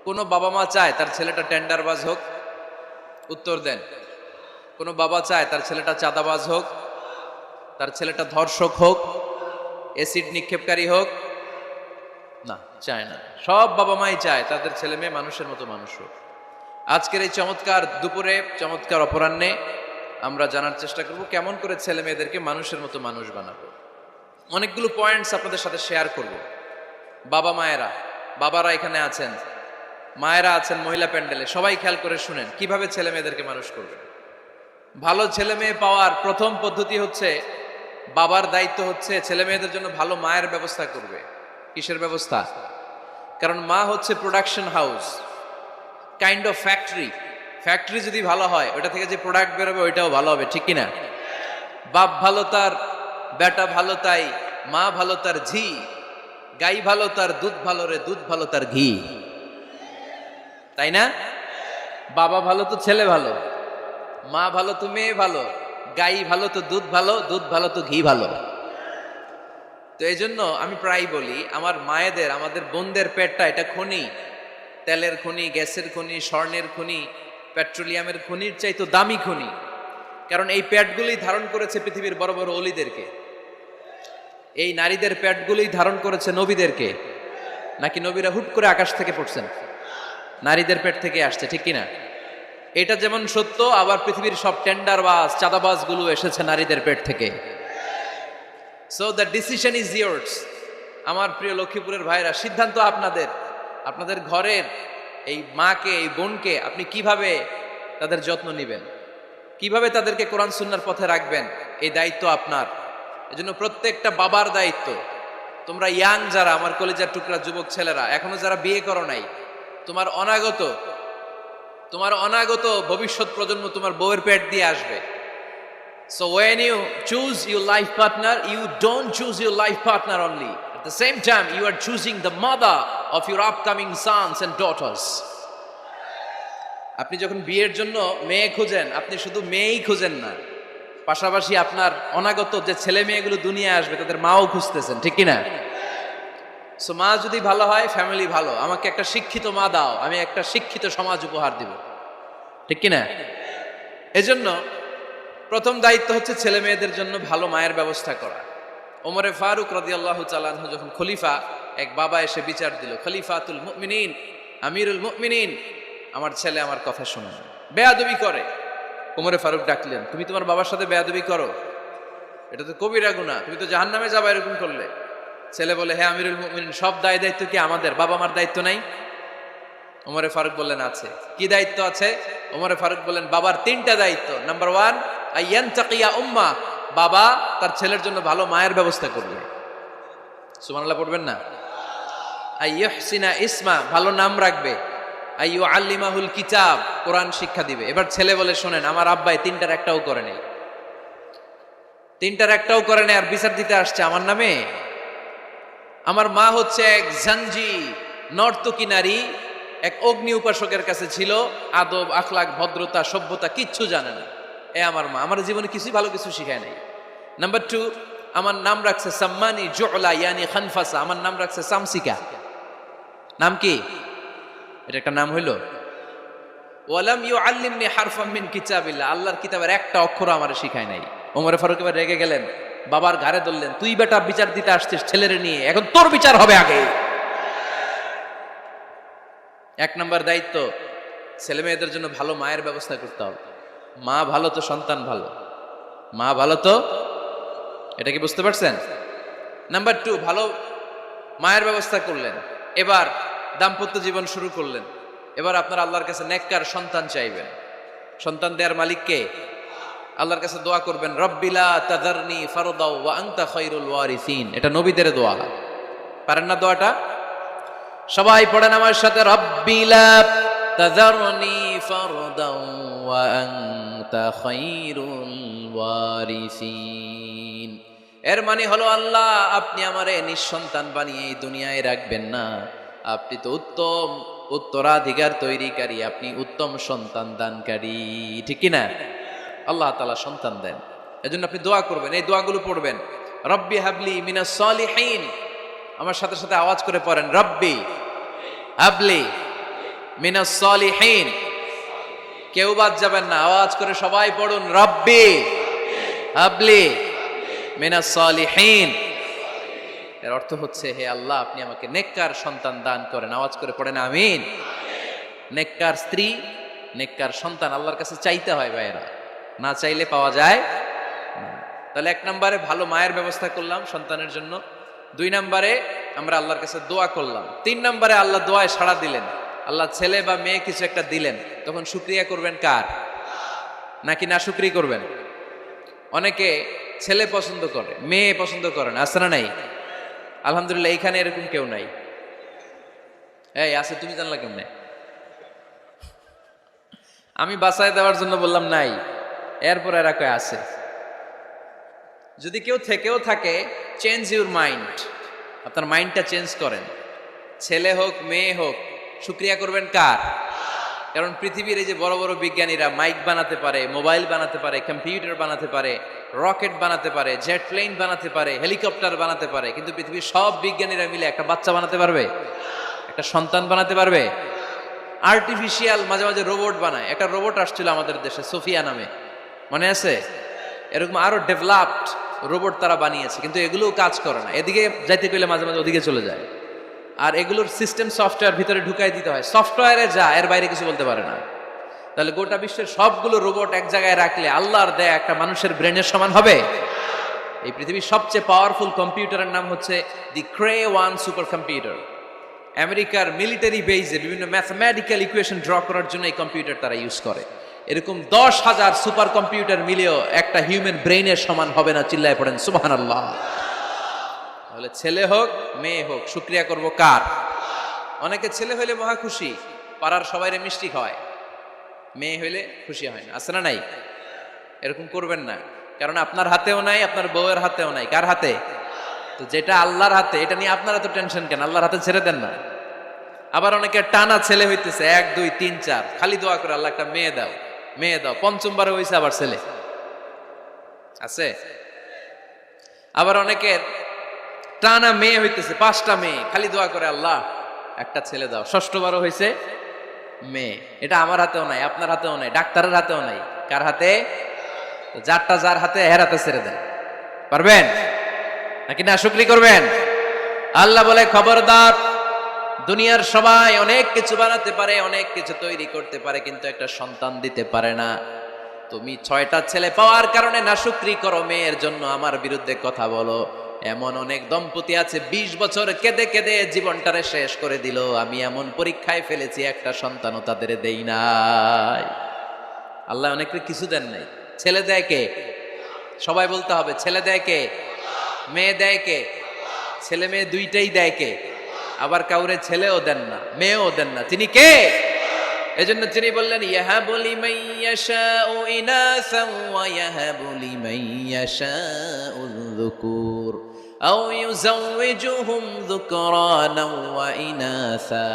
কোনো বাবা মা চায় তার ছেলেটা টেন্ডারবাজ হোক? উত্তর দেন। কোনো বাবা চায় তার ছেলেটা চাঁদাবাজ হোক, তার ছেলেটা ধর্ষক হোক, এসিড নিক্ষেপকারী হোক? না, চায় না। সব বাবা মাই চায় তাদের ছেলে মেয়ে মানুষের মতো মানুষ হোক। আজকের এই চমৎকার দুপুরে, চমৎকার অপরাহ্নে আমরা জানার চেষ্টা করব কেমন করে ছেলে মেয়েদেরকে মানুষের মতো মানুষ বানাবো। অনেকগুলো পয়েন্টস আপনাদের সাথে শেয়ার করব। বাবা মায়েরা, বাবারা এখানে আছেন, মায়েরা আছেন মহিলা প্যান্ডেলে, সবাই খেয়াল করে শুনেন কিভাবে ছেলে মেয়েদেরকে মানুষ করবে। ভালো ছেলে মেয়ে পাওয়ার প্রথম পদ্ধতি হচ্ছে, বাবার দায়িত্ব হচ্ছে ছেলে মেয়েদের জন্য ভালো মায়ের ব্যবস্থা করবে। কিসের ব্যবস্থা? কারণ মা হচ্ছে production house, kind of factory. Factory যদি ভালো হয়, ওটা থেকে যে প্রোডাক্ট বেরোবে ওইটাও ভালো হবে, ঠিক কিনা? বাপ ভালো তার বেটা ভালো তাই, মা ভালো তার ঝি, গাই ভালো তার দুধ ভালো রে, দুধ ভালো তার ঘি, তাই না? বাবা ভালো তো ছেলে ভালো, মা ভালো তো মেয়ে ভালো, গাই ভালো তো দুধ ভালো, দুধ ভালো তো ঘি ভালো। তো এই জন্য আমি প্রায় বলি, আমার মায়েদের, আমাদের বোনদের পেটটা এটা খনি, তেলের খনি, গ্যাসের খনি, স্বর্ণের খনি, পেট্রোলিয়ামের খনির চাইতো দামি খনি। কারণ এই পেটগুলোই ধারণ করেছে পৃথিবীর বড় বড় অলিদেরকে। এই নারীদের পেটগুলোই ধারণ করেছে নবীদেরকে। নাকি নবীরা হুট করে আকাশ থেকে পড়ছেন? নারীদের পেট থেকে আসছে, ঠিক কিনা? এটা যেমন সত্য, আবার পৃথিবীর সব টেন্ডারবাজ, চাঁদাবাজ গুলো এসেছে নারীদের পেট থেকে। So the decision is years. আমার প্রিয় লক্ষ্মীপুরের ভাইরা, সিদ্ধান্ত আপনাদের। আপনাদের ঘরের এই মাকে, এই বোনকে আপনি কিভাবে তাদের যত্ন নেবেন, কিভাবে তাদেরকে কোরআন সুন্নাহর পথে রাখবেন, এই দায়িত্ব আপনার। এজন্য প্রত্যেকটা বাবার দায়িত্ব। তোমরা ইয়াং যারা, আমার কলেজের টুকরা যুবক ছেলেরা, এখনো যারা বিয়ে করো নাই, তোমার অনাগত ভবিষ্যৎ প্রজন্ম তোমার বউয়ের পেট দিয়ে আসবে। So when you choose your life partner, you don't choose your life partner only. At the same time, you are choosing the mother of your upcoming sons and daughters. আপনি যখন বিয়ের জন্য মেয়ে খুঁজেন, আপনি শুধু মেয়েই খুঁজেন না, পাশাপাশি আপনার অনাগত যে ছেলে মেয়েগুলো দুনিয়ায় আসবে তাদের মাও খুঁজতেছেন, ঠিক কিনা? সো মা যদি ভালো হয়, ফ্যামিলি ভালো। আমাকে একটা শিক্ষিত মা দাও, আমি একটা শিক্ষিত সমাজ উপহার দিব, ঠিক কিনা? এজন্য প্রথম দায়িত্ব হচ্ছে ছেলে মেয়েদের জন্য ভালো মায়ের ব্যবস্থা করা। ওমরে ফারুক রাদিয়াল্লাহু তাআলা আনহু যখন খলিফা, এক বাবা এসে বিচার দিল, খলিফাতুল মুমিনিন, আমিরুল মুমিনিন, আমার ছেলে আমার কথা শোনে না, বেয়াদবি করে। ওমরে ফারুক ডাকলেন, তুমি তোমার বাবার সাথে বেয়াদবি করো? এটা তো কবিরা গুনাহ, তুমি তো জাহান্নামে যাবে এরকম করলে। ছেলে বলে, হ্যাঁ আমিরুল মুমিনিন, সব দায়িত্ব কি আমাদের? বাবা মার দায়িত্ব নাই? ওমরে ফারুক বললেন, আছে। কি দায়িত্ব আছে? ওমরে ফারুক বললেন, বাবার 3টা দায়িত্ব। নাম্বার 1, আইয়ানতাকিয়া উম্মা, বাবা তার ছেলের জন্য ভালো মায়ের ব্যবস্থা করবে। সুবহানাল্লাহ পড়বেন না? আইয়ুহসিনা ইসমা, ভালো নাম রাখবে। আইয়ুআল্লিমাহুল কিতাব, কোরআন শিক্ষা দিবে। এবার ছেলে বলে, শোনেন, আমার আব্বাই 3টার একটাও করে নাই, 3টার একটাও করে নাই, আর বিচার দিতে আসছে আমার নামে। আমার মা হচ্ছে এক জাঞ্জি, নর্তকী নারী, এক অগ্নি উপাসকের কাছে ছিল, আদব, আখলাক, ভদ্রতা, সভ্যতা কিচ্ছু জানে না। আমার মা আমার জীবনে কিছুই ভালো কিছু শিখায় নাই। নাম্বার 2, আমার নাম রাখছে সাম্মানি জুলা, ইয়ানি খানফাসা, আমার নাম রাখছে সামসিকা। নাম কি? এটা একটা নাম হইল? ওয়ালাম ইউআল্লিমনি হারফাম মিন কিতাবিল্লাহ, আল্লাহর কিতাবের একটা অক্ষর আমারে শিখায় নাই। ওমরে ফারুক এবার রেগে গেলেন, বাবার ঘাড়ে ধরলেন, তুই বেটা বিচার দিতে আসছিস ছেলেরে নিয়ে, এখন তোর বিচার হবে আগে। 1 নম্বর দায়িত্ব, ছেলে মেয়েদের জন্য ভালো মায়ের ব্যবস্থা করতে হবে। মা ভালো তো সন্তান ভালো, মা ভালো তো, এটা কি বুঝতে পারছেন? নাম্বার 2, ভালো মায়ের ব্যবস্থা করলেন, এবার দাম্পত্য জীবন শুরু করলেন। এবার আপনারা আল্লাহর কাছে নেককার সন্তান চাইবেন। সন্তান দেওয়ার মালিক কে? আল্লাহর কাছে দোয়া করবেন, রব্বিলা তাযারনি ফারদাও ওয়া আনতা খায়রুল ওয়ারিসিন। এটা নবীদের দোয়া। পারেন না দোয়াটা? সবাই পড়েন আমার সাথে, রব্বিলা তাযারনি ফারদাও ওয়া আনতা খায়রুল ওয়ারিসিন। এর মানে হলো, আল্লাহ আপনি আমারে নিঃসন্তান বানিয়ে এই দুনিয়ায় রাখবেন না, আপনি তো উত্তম উত্তরাধিকার তৈরিকারী, আপনি উত্তম সন্তান দানকারী, ঠিক কিনা? আল্লাহ তাআলা সন্তান দেন, এজন্য আপনি দোয়া করবেন, এই দোয়াগুলো পড়বেন। রব্বি হাবলি মিনাস সালিহিন, আমার সাথে সাথে আওয়াজ করে পড়েন, রব্বি হাবলি মিনাস সালিহিন। কেউ বাদ যাবেন না, আওয়াজ করে সবাই পড়ুন, রব্বি হাবলি মিনাস সালিহিন। এর অর্থ হচ্ছে, হে আল্লাহ, আপনি আমাকে নেককার সন্তান দান করেন। আওয়াজ করে পড়েন আমিন। নেককার স্ত্রী, নেককার সন্তান আল্লাহর কাছে চাইতে হয় ভাইয়েরা, না চাইলে পাওয়া যায় না। তাহলে 1 নম্বরে ভালো মায়ের ব্যবস্থা করলাম সন্তানের জন্য, 2 নম্বরে আমরা আল্লাহর কাছে দোয়া করলাম, 3 নম্বরে আল্লাহ দোয়ায় সাড়া দিলেন, আল্লাহ ছেলে বা মেয়ে কিছু একটা দিলেন, তখন শুকরিয়া করবেন কার? নাকি না শুকরিয়া করবেন? অনেকে ছেলে পছন্দ করে, মেয়ে পছন্দ করে না, আছে না নাই? আলহামদুলিল্লাহ এইখানে এরকম কেউ নাই। এই আছে, তুমি জানলা কেমনে? আমি বাঁচায় দেওয়ার জন্য বললাম নাই, এরপর এরা কয় আছে। যদি কেউ থেকেও থাকে, চেঞ্জ ইউর মাইন্ড, আপনার মাইন্ডটা চেঞ্জ করেন। ছেলে হোক মেয়ে হোক, শুকরিয়া করবেন কার? কারণ পৃথিবীর এই যে বড় বড় বিজ্ঞানীরা মাইক বানাতে পারে, মোবাইল বানাতে পারে, কম্পিউটার বানাতে পারে, রকেট বানাতে পারে, জেট প্লেন বানাতে পারে, হেলিকপ্টার বানাতে পারে, কিন্তু পৃথিবীর সব বিজ্ঞানীরা মিলে একটা বাচ্চা বানাতে পারবে? একটা সন্তান বানাতে পারবে? আর্টিফিশিয়াল মাঝে মাঝে রোবট বানায়। একটা রোবট আসছিল আমাদের দেশে, সোফিয়া নামে, মনে আছে? এরকম আরো ডেভেলপড রোবট তারা বানিয়েছে, কিন্তু এগুলোও কাজ করে না। এদিকে যাইতে পেলে মাঝে মাঝে ওদিকে চলে যায়। আর এগুলোর সিস্টেম সফটওয়্যার ভিতরে ঢুকাই দিতে হয়, সফটওয়্যারে যা, এর বাইরে কিছু বলতে পারে না। তাহলে গোটা বিশ্বের সবগুলো রোবট এক জায়গায় রাখলে আল্লাহর দেয়া একটা মানুষের ব্রেনের সমান হবে? এই পৃথিবীর সবচেয়ে পাওয়ারফুল কম্পিউটারের নাম হচ্ছে দি ক্রে 1 সুপার কম্পিউটার। আমেরিকার মিলিটারি বেইজে বিভিন্ন ম্যাথমেটিক্যাল ইকুয়েশন ড্র করার জন্য এই কম্পিউটার তারা ইউজ করে। এরকম 10,000 সুপার কম্পিউটার মিলেও একটা হিউম্যান ব্রেইনের সমান হবে না। চিল্লায় পড়েন সুবহানাল্লাহ। তাহলে ছেলে হোক মেয়ে হোক, শুকরিয়া করব কার? অনেকে ছেলে হইলে মহা খুশি, পাড়ার সবাইরে মিষ্টি খাওয়ায়, মেয়ে হইলে খুশি হয় না, আছে না নাই? এরকম করবেন না, কারণ আপনার হাতেও নাই, আপনার বউয়ের হাতেও নাই। কার হাতে? তো যেটা আল্লাহর হাতে, এটা নিয়ে আপনারা তো টেনশন কেন? আল্লাহর হাতে ছেড়ে দেন না। আবার অনেকে টানা ছেলে হইতেছে, 1 2 3 4, খালি দোয়া করে আল্লাহ একটা মেয়ে দাও, মেয়ে দাও। 5ম বারে হইছে আবার ছেলে, আছে। আবার অনেকের টানা মেয়ে হইতেছে, 5টা মেয়ে, খালি দোয়া করে আল্লাহ একটা ছেলে দাও। 6ঠবারও হয়েছে মেয়ে। এটা আমার হাতেও নাই, আপনার হাতেও নাই, ডাক্তারের হাতেও নাই। কার হাতে? যারটা যার হাতে, এর হাতে ছেড়ে দেন। পারবেন নাকি না শুকরি করবেন? আল্লাহ বলে, খবরদার, দুনিয়ার সবাই অনেক কিছু বানাতে পারে, অনেক কিছু তৈরি করতে পারে, কিন্তু একটা সন্তান দিতে পারে না। তুমি 6টা ছেলে পাওয়ার কারণে না শুকরি করো, মেয়ের জন্য আমার বিরুদ্ধে কথা বলো। এমন অনেক দম্পতি আছে 20 বছর কেঁদে কেঁদে জীবনটারে শেষ করে দিল। আমি এমন পরীক্ষায় ফেলেছি, একটা সন্তানও তাদের দেই নাই। আল্লাহ অনেকে কিছু দেন নাই। ছেলে দেয় কে? সবাই বলতে হবে, ছেলে দেয় কে? মেয়ে দেয় কে? ছেলে মেয়ে দুইটাই দেয় কে? আবার কাউরে ছেলেও দেন না, মেয়েও দেন না, তিনি কে? এজন্য তিনি বললেন, ইয়াহাবু লিমান ইয়াশাউ ইনাসা ওয়া ইয়াহাবু লিমান ইয়াশাউ যুকুর আও ইউযাওয়িজুহুম যুকরানা ওয়া ইনাসা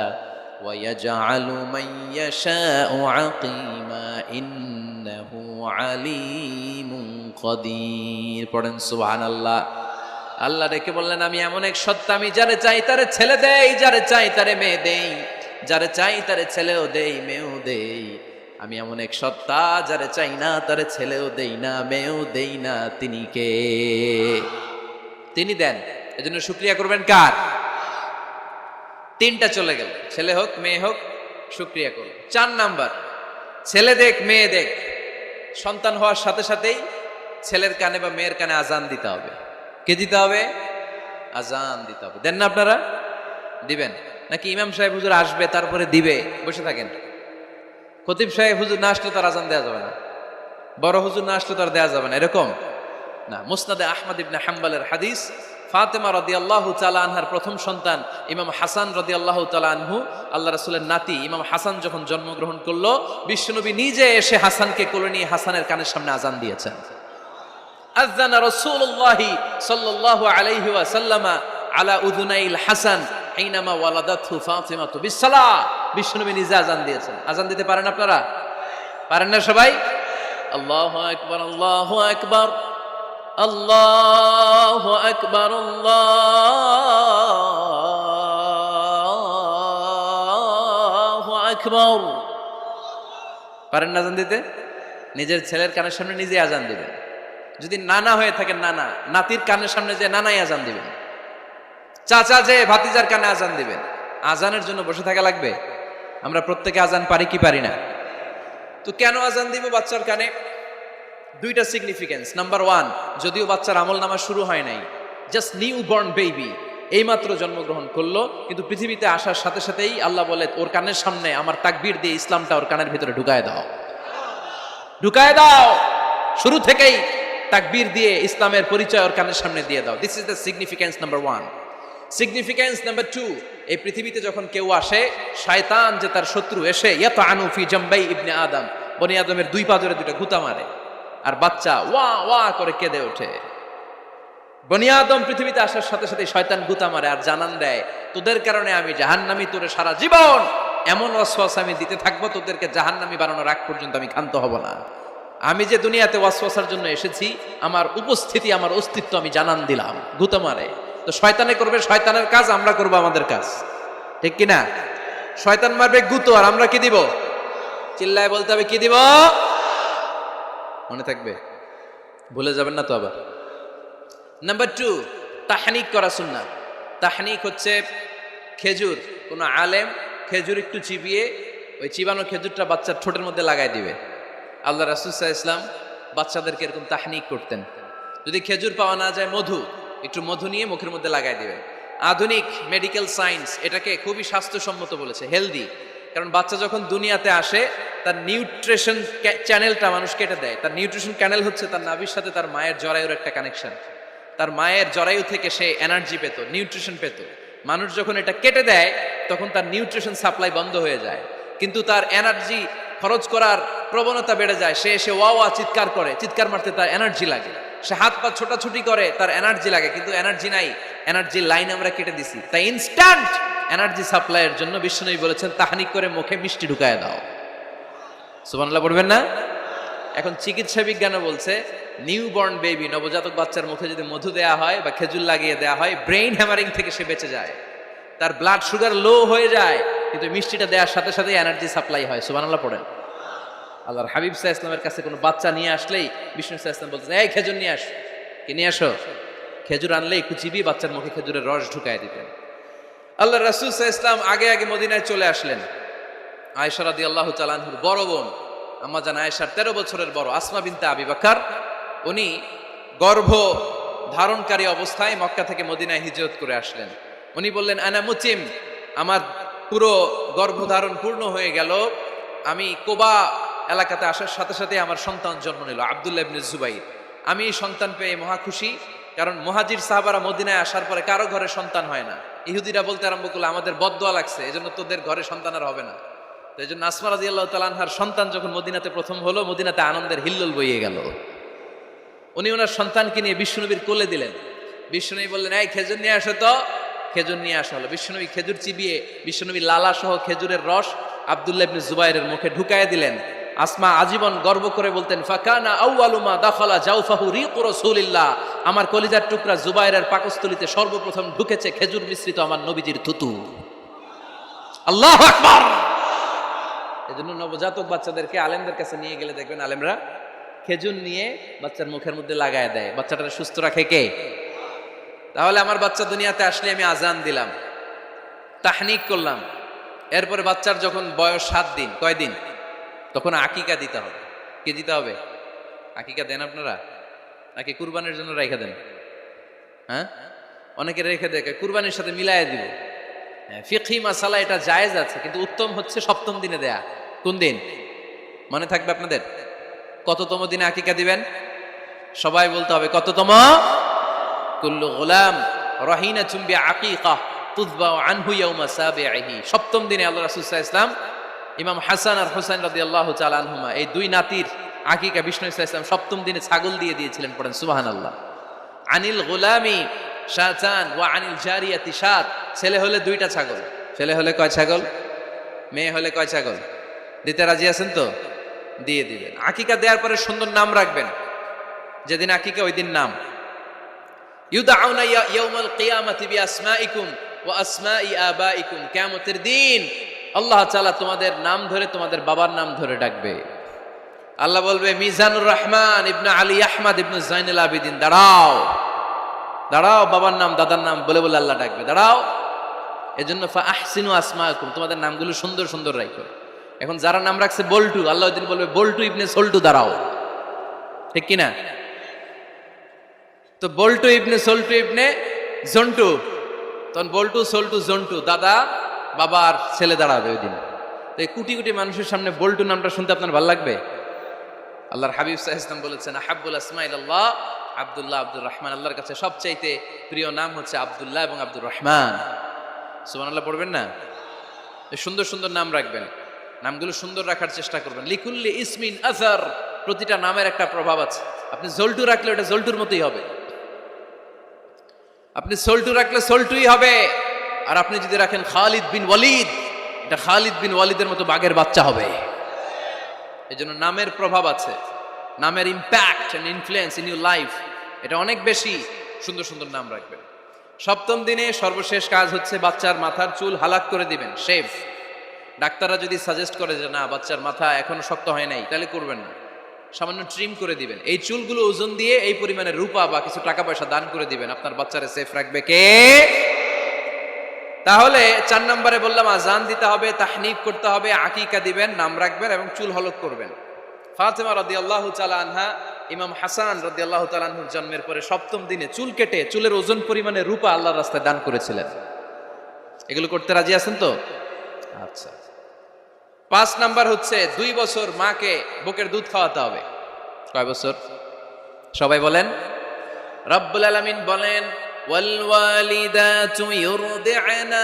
ওয়া ইয়াজআলু মান ইয়াশাউ আকীমা ইন্নাহু আলীমুন কাদির। পড়েন সুবহানাল্লাহ। আল্লাহ রেখে বললেন, আমি এমন এক সত্তা, আমি যারে চাই তারে ছেলে দেই, যারে চাই তারে মেয়ে দেই, যারে চাই তারে ছেলেও দেই, মেয়েও দেই। আমি এমন এক সত্তা, যারে চাই না তারে ছেলেও দেই না, মেয়েও দেই না। তিনি কে? তিনি দেন। এজন্য শুকরিয়া করবেন কার? 3টা চলে গেল, ছেলে হোক মেয়ে হোক, শুকরিয়া করুন। 4 নাম্বার, ছেলে দেখ মেয়ে দেখ, সন্তান হওয়ার সাথে সাথেই ছেলের কানে বা মেয়ের কানে আজান দিতে হবে। কে দিতে হবে? আজান দিতে হবে। দেন না আপনারা? দিবেন নাকি ইমাম সাহেব হুজুর আসবে তারপরে দিবে, বসে থাকেন? খতিব সাহেব হুজুর না আসলে তার আজান দেওয়া যাবে না, বড় হুজুর না আসলে তার দেওয়া যাবে না, এরকম না। মুসনাদে আহমদ ইবনে হাম্বলের হাদিস, ফাতেমা রাদিয়াল্লাহু তাআলা আনহার প্রথম সন্তান ইমাম হাসান রাদিয়াল্লাহু তাআলা আনহু, আল্লাহ রাসূলের নাতি ইমাম হাসান যখন জন্মগ্রহণ করলো, বিশ্বনবী নিজে এসে হাসানকে কোলে নিয়ে হাসানের কানের সামনে আজান দিয়েছেন। আযানা রাসূলুল্লাহি সাল্লাল্লাহু আলাইহি ওয়াসাল্লাম আলা উযুনাইল হাসান হাইনামা ওয়ালাদাতহু ফাতিমাতু বিসসালাহ। বিশ্বনবী নিজে আজান দিয়েছেন। আজান দিতে পারেন আপনারা? পারেন না সবাই? আল্লাহু আকবার, আল্লাহু আকবার, আল্লাহু আকবার, আল্লাহু আকবার। পারেন না আজান দিতে? নিজের ছেলের কানের সামনে নিজে আজান দিবেন। যদি নানা হয়ে থাকেন নানা, নাতির কানের সামনে যে নানাই আজান দিবেন। চাচা যে ভাতিজার কানে আজান দিবেন। আজানের জন্য বসে থাকা লাগবে? আমরা প্রত্যেকে আজান পারি কি পারি না? তো কেন আজান দিব বাচ্চার কানে? দুইটা সিগনিফিকেন্স। নাম্বার ওয়ান, যদিও বাচ্চার আমল নামা শুরু হয় নাই, জাস্ট নিউ বর্ন বেবি, এইমাত্র জন্মগ্রহণ করলো, কিন্তু পৃথিবীতে আসার সাথে সাথেই আল্লাহ বলে ওর কানের সামনে আমার তাকবীর দিয়ে ইসলামটা ওর কানের ভিতরে ঢুকায় দাও, ঢুকায় দাও। শুরু থেকেই তাকবীর দিয়ে ইসলামের পরিচয় ওর কানের সামনে দিয়ে দাও। This is the significance number one. Significance number two, এই পৃথিবীতে যখন কেউ আসে, শয়তান যে তার শত্রু এসে ইয়াতানু ফি জামবাই ইবনে আদম, বনি আদমের দুই পাজরে দুটো গুতা মারে, আর বাচ্চা ওয়া ওয়া করে কেঁদে ওঠে। বনি আদম পৃথিবীতে আসার সাথে সাথে শয়তান গুতা মারে আর জানান দেয়, তোদের কারণে আমি জাহান্নামী, তোরে সারা জীবন এমন ওয়াসওয়াসা আমি দিতে থাকবো, তোদেরকে জাহান্নামী বানানোর আগ পর্যন্ত আমি ক্ষান্ত হব না। আমি যে দুনিয়াতে ওয়াসওয়াসার জন্য এসেছি, আমার উপস্থিতি, আমার অস্তিত্ব আমি জানান দিলাম। গুতা মারে। তো শয়তানে করবে শয়তানের কাজ, আমরা করবো আমাদের কাজ, ঠিক কিনা? শয়তান মারবে গুতো, আর আমরা কি দিব? চিল্লায় বলতে হবে কি দিব? মনে থাকবে, ভুলে যাবেন না তো আবার। নাম্বার টু, তাহনিক করা সুন্নাহ। তাহনিক হচ্ছে খেজুর, কোনো আলেম খেজুর একটু চিবিয়ে ওই চিবানো খেজুরটা বাচ্চার ঠোঁটের মধ্যে লাগাই দিবে। আল্লাহ রাসূল সাল্লাল্লাহু আলাইহি ওয়াসাল্লাম বাচ্চাদেরকে এরকম তাহনিক করতেন। যদি খেজুর পাওয়া না যায়, মধু, একটু মধু নিয়ে মুখের মধ্যে লাগাই দিবেন। আধুনিক মেডিকেল সায়েন্স এটাকে খুবই স্বাস্থ্যসম্মত বলেছে, হেলদি। কারণ বাচ্চা যখন দুনিয়াতে আসে, তার নিউট্রিশন চ্যানেলটা মানুষ কেটে দেয়। তার নিউট্রিশন চ্যানেল হচ্ছে তার নাভির সাথে তার মায়ের জরায়ুর একটা কানেকশন। তার মায়ের জরায়ু থেকে সে এনার্জি পেত, নিউট্রিশন পেত। মানুষ যখন এটা কেটে দেয়, তখন তার নিউট্রিশন সাপ্লাই বন্ধ হয়ে যায়, কিন্তু তার এনার্জি খরচ করার প্রবণতা বেড়ে যায়। সে এসে ওয়া ওয়া চিৎকার করে, চিৎকার মারতে তার এনার্জি লাগে। সে হাত পা ছোটাছুটি করে, তার এনার্জি লাগে, কিন্তু এনার্জি নাই, এনার্জি লাইন আমরা কেটে দিছি। তাই ইনস্ট্যান্ট এনার্জি সাপ্লাইয়ের জন্য বিশ্বনবী বলেছেন তাহনিক করে মুখে মিষ্টি ঢুকায় দাও। সুবহানাল্লাহ পড়বেন না? এখন চিকিৎসা বিজ্ঞানও বলছে, নিউবর্ন বেবি, নবজাতক বাচ্চার মুখে যদি মধু দেয়া হয় বা খেজুর লাগিয়ে দেয়া হয়, ব্রেইন হ্যামারিং থেকে সে বেঁচে যায়। তার ব্লাড সুগার লো হয়ে যায়, কিন্তু মিষ্টিটা দেওয়ার সাথে সাথে এনার্জি সাপ্লাই হয়। সুবহানাল্লাহ পড়েন। আল্লাহর হাবিব সাল্লাল্লাহু আলাইহি ওয়াসাল্লামের কাছে কোনো বাচ্চা নিয়ে আসলেই বিষ্ণু সাল্লাল্লাহু আলাইহি ওয়াসাল্লাম বলতেন, এই খেজুর নিয়ে আস। কি নিয়ে আসো? খেজুর আনলে একটু চিবিয়ে বাচ্চার মুখে খেজুরের রস ঢুকায় দিতেন। আল্লাহ রাসূল সাল্লাল্লাহু আলাইহি ওয়াসাল্লাম আগে আগে মদিনায় চলে আসলেন। আয়েশা রাদিয়াল্লাহু তাআলা আনহার বড় বোন, আম্মা জান আয়েশার 13 বছরের বড় আসমা বিনতে আবি বকর, উনি গর্ভ ধারণকারী অবস্থায় মক্কা থেকে মদিনায় হিজরত করে আসলেন। উনি বললেন, আনা মুতিম, আমার পুরো গর্ভধারণ পূর্ণ হয়ে গেল, আমি কোবা এলাকাতে আসার সাথে সাথে আমার সন্তান জন্ম নিল, আব্দুল্লাহ ইবনে জুবাইর। আমি সন্তান পেয়ে মহা খুশি, কারণ মুহাজির সাহাবারা মদিনায় আসার পরে কারো ঘরে সন্তান হয় না। ইহুদিরা বলতে আরম্ভ করলো, আমাদের বদদোয়া লাগছে, এজন্য তোদের ঘরে সন্তান আর হবে না। তো এই জন্য আসমা রাদিয়াল্লাহু তাআলা আনহার সন্তান যখন মদিনাতে প্রথম হলো, মদিনাতে আনন্দের হিল্লোল বইয়ে গেল। উনি ওনার সন্তানকে নিয়ে বিশ্বনবীর কোলে দিলেন। বিশ্বনবী বললেন, এই খেজুর নিয়ে আসো তো। খেজুর নিয়ে আসা হলো। বিশ্বনবী খেজুর চিবিয়ে বিশ্বনবী লালা সহ খেজুরের রস আব্দুল্লাহ ইবনে জুবাইরের মুখে ঢুকায় দিলেন। আসমা আজীবন গর্ব করে বলতেন, ফাকানা আউয়ালু মা দাখালা জাওফাহু রিকু রাসূলিল্লাহ, আমার কলিজার টুকরা জুবাইরের পাকস্থলীতে সর্বপ্রথম ঢুকেছে খেজুর মিশ্রিত আমার নবীজির থুতু। আল্লাহু আকবার। এজন্য নবজাতক বাচ্চাদেরকে আলেমদের কাছে নিয়ে গেলে দেখবেন আলেমরা খেজুর নিয়ে বাচ্চার মুখের মধ্যে লাগায় দেয়। বাচ্চাটাকে সুস্থ রাখে কে? তাহলে আমার বাচ্চা দুনিয়াতে আসলে আমি আজান দিলাম, তাহনিক করলাম, এরপরে বাচ্চার যখন বয়স 7 দিন, কয়দিন, তখন আকিকা দিতে হবে। কি দিতে হবে? আকিকা দেন আপনারা নাকি কুরবানির জন্য রেখে দেন? হ্যাঁ, অনেকে রেখে দেয়, কুরবানির সাথে মিলাইয়া দিব। ফিকহি মাসালা এটা জায়েজ আছে, কিন্তু উত্তম হচ্ছে 7ম দিনে দেয়া। কোন দিন মনে থাকবে আপনাদের? কততম দিনে আকিকা দিবেন? সবাই বলতে হবে কততম? কুল্লু গুলাম রাহিনাতুম বিআকিকা তুযবা আনহু ইয়াউমা সাবিহি। 7ম দিনে আল্লাহ রাসূল সাল্লাল্লাহু আলাইহি ওয়াসাল্লাম ইমাম হাসান আর হুসাইন রাদিয়াল্লাহু তাআলা আনহুমা, এই দুই নাতির আকিকা বিষ্ণু সাল্লাল্লাহু আলাইহি ওয়াসাল্লাম 7ম দিনে ছাগল দিয়ে দিয়েছিলেন। পড়েন সুবহানাল্লাহ। আনিল গুলামি শাতান ওয়া আনিল জারিয়াতি শাত। ছেলে হলে 2টা ছাগল। ছেলে হলে কয় ছাগল? মেয়ে হলে কয় ছাগল? দিতে রাজি আছেন তো? দিয়ে দিবেন। আকিকা দেওয়ার পরে সুন্দর নাম রাখবেন। যেদিন আকিকা ওই দিন নাম। ইউদাউনা ইয়াউমাল কিয়ামাতি বিআসমাইকুম ওয়া আসমাই আবাইকুম। কিয়ামতের দিন আল্লাহ তাআলা তোমাদের নাম ধরে তোমাদের বাবার নাম ধরে ডাকবে। আল্লাহ বলবে মিজানুর রহমান ইবনে আলী আহমদ ইবনে জাইনুল আবিদিন, দাঁড়াও দাঁড়াও, বাবার নাম দাদার নাম বলে বলে আল্লাহ ডাকবে, দাঁড়াও। এজন্য ফা আহসিনু আসমাকুম, তোমাদের নামগুলো সুন্দর সুন্দর রাখো। এখন যারা নাম রাখছে বল্টু, আল্লাহ ওই দিন বলবে বল্টু ইবনে সল্টু, দাঁড়াও। ঠিক কিনা? তো বল্টু ইবনে সল্টু ইবনে জন্টু, তখন বল্টু সল্টু জন্টু, দাদা বাবা আর ছেলে দাঁড়াবে ওই দিন। তো এই কোটি কোটি মানুষের সামনে বল্টু নামটা শুনতে আপনার ভালো লাগবে? আল্লাহর হাবিব সাল্লাল্লাহু আলাইহি ওয়াসাল্লাম বলেছেন আহাব্বুল আসমাইল্লাহ আব্দুল্লাহ আব্দুর রহমান, আল্লাহর কাছে সবচাইতে প্রিয় নাম হচ্ছে আব্দুল্লাহ এবং আব্দুর রহমান। সুবহানাল্লাহ পড়বেন না? এই সুন্দর সুন্দর নাম রাখবেন, নামগুলো সুন্দর রাখার চেষ্টা করবেন। লিকুল্লি ইসমিন আযার, প্রতিটা নামের একটা প্রভাব আছে। আপনি জল্টু রাখলে ওটা জল্টুর মতোই হবে, আপনি সল্টু রাখলে সল্টুই হবে। আর আপনি যদি রাখেন খালিদ বিন ওয়ালিদ, এটা খালিদ বিন ওয়ালিদের মতো বাঘের বাচ্চা হবে। এই জন্য নামের প্রভাব আছে, নামের impact and influence in your life এটা অনেক বেশি। সুন্দর সুন্দর নাম রাখবেন। সপ্তম দিনে সর্বশেষ কাজ হচ্ছে বাচ্চার মাথার চুল হালাক করে দিবেন, শেভ। ডাক্তাররা যদি সাজেস্ট করে যে না বাচ্চার মাথা এখনো শক্ত হয় নাই, তাহলে করবেন না, সামান্য ট্রিম করে দিবেন। এই চুলগুলো ওজন দিয়ে এই পরিমাণে রূপা বা কিছু টাকা পয়সা দান করে দিবেন, আপনার বাচ্চারে সেফ রাখবে কে? তাহলে 4 নম্বরে বললাম আজান দিতে হবে, তাহনিক করতে হবে, আকিকা দিবেন, নাম রাখবেন এবং চুল হলক করবেন। ফাতেমা রাদিয়াল্লাহু তাআলা আনহা, ইমাম হাসান রাদিয়াল্লাহু তাআলা আনহুর জন্মের পরে সপ্তম দিনে চুল কেটে চুলের ওজন পরিমাণে রূপা আল্লাহর রাস্তায় দান করেছিলেন। এগুলো করতে রাজি আছেন তো? আচ্ছা। 5 নাম্বার হচ্ছে 2 বছর মাকে বুকের দুধ খাওয়াতে হবে। কয় বছর? সবাই বলেন। রব্বুল আলামিন বলেন ওয়াল ওয়ালিদাতু ইউরদি'না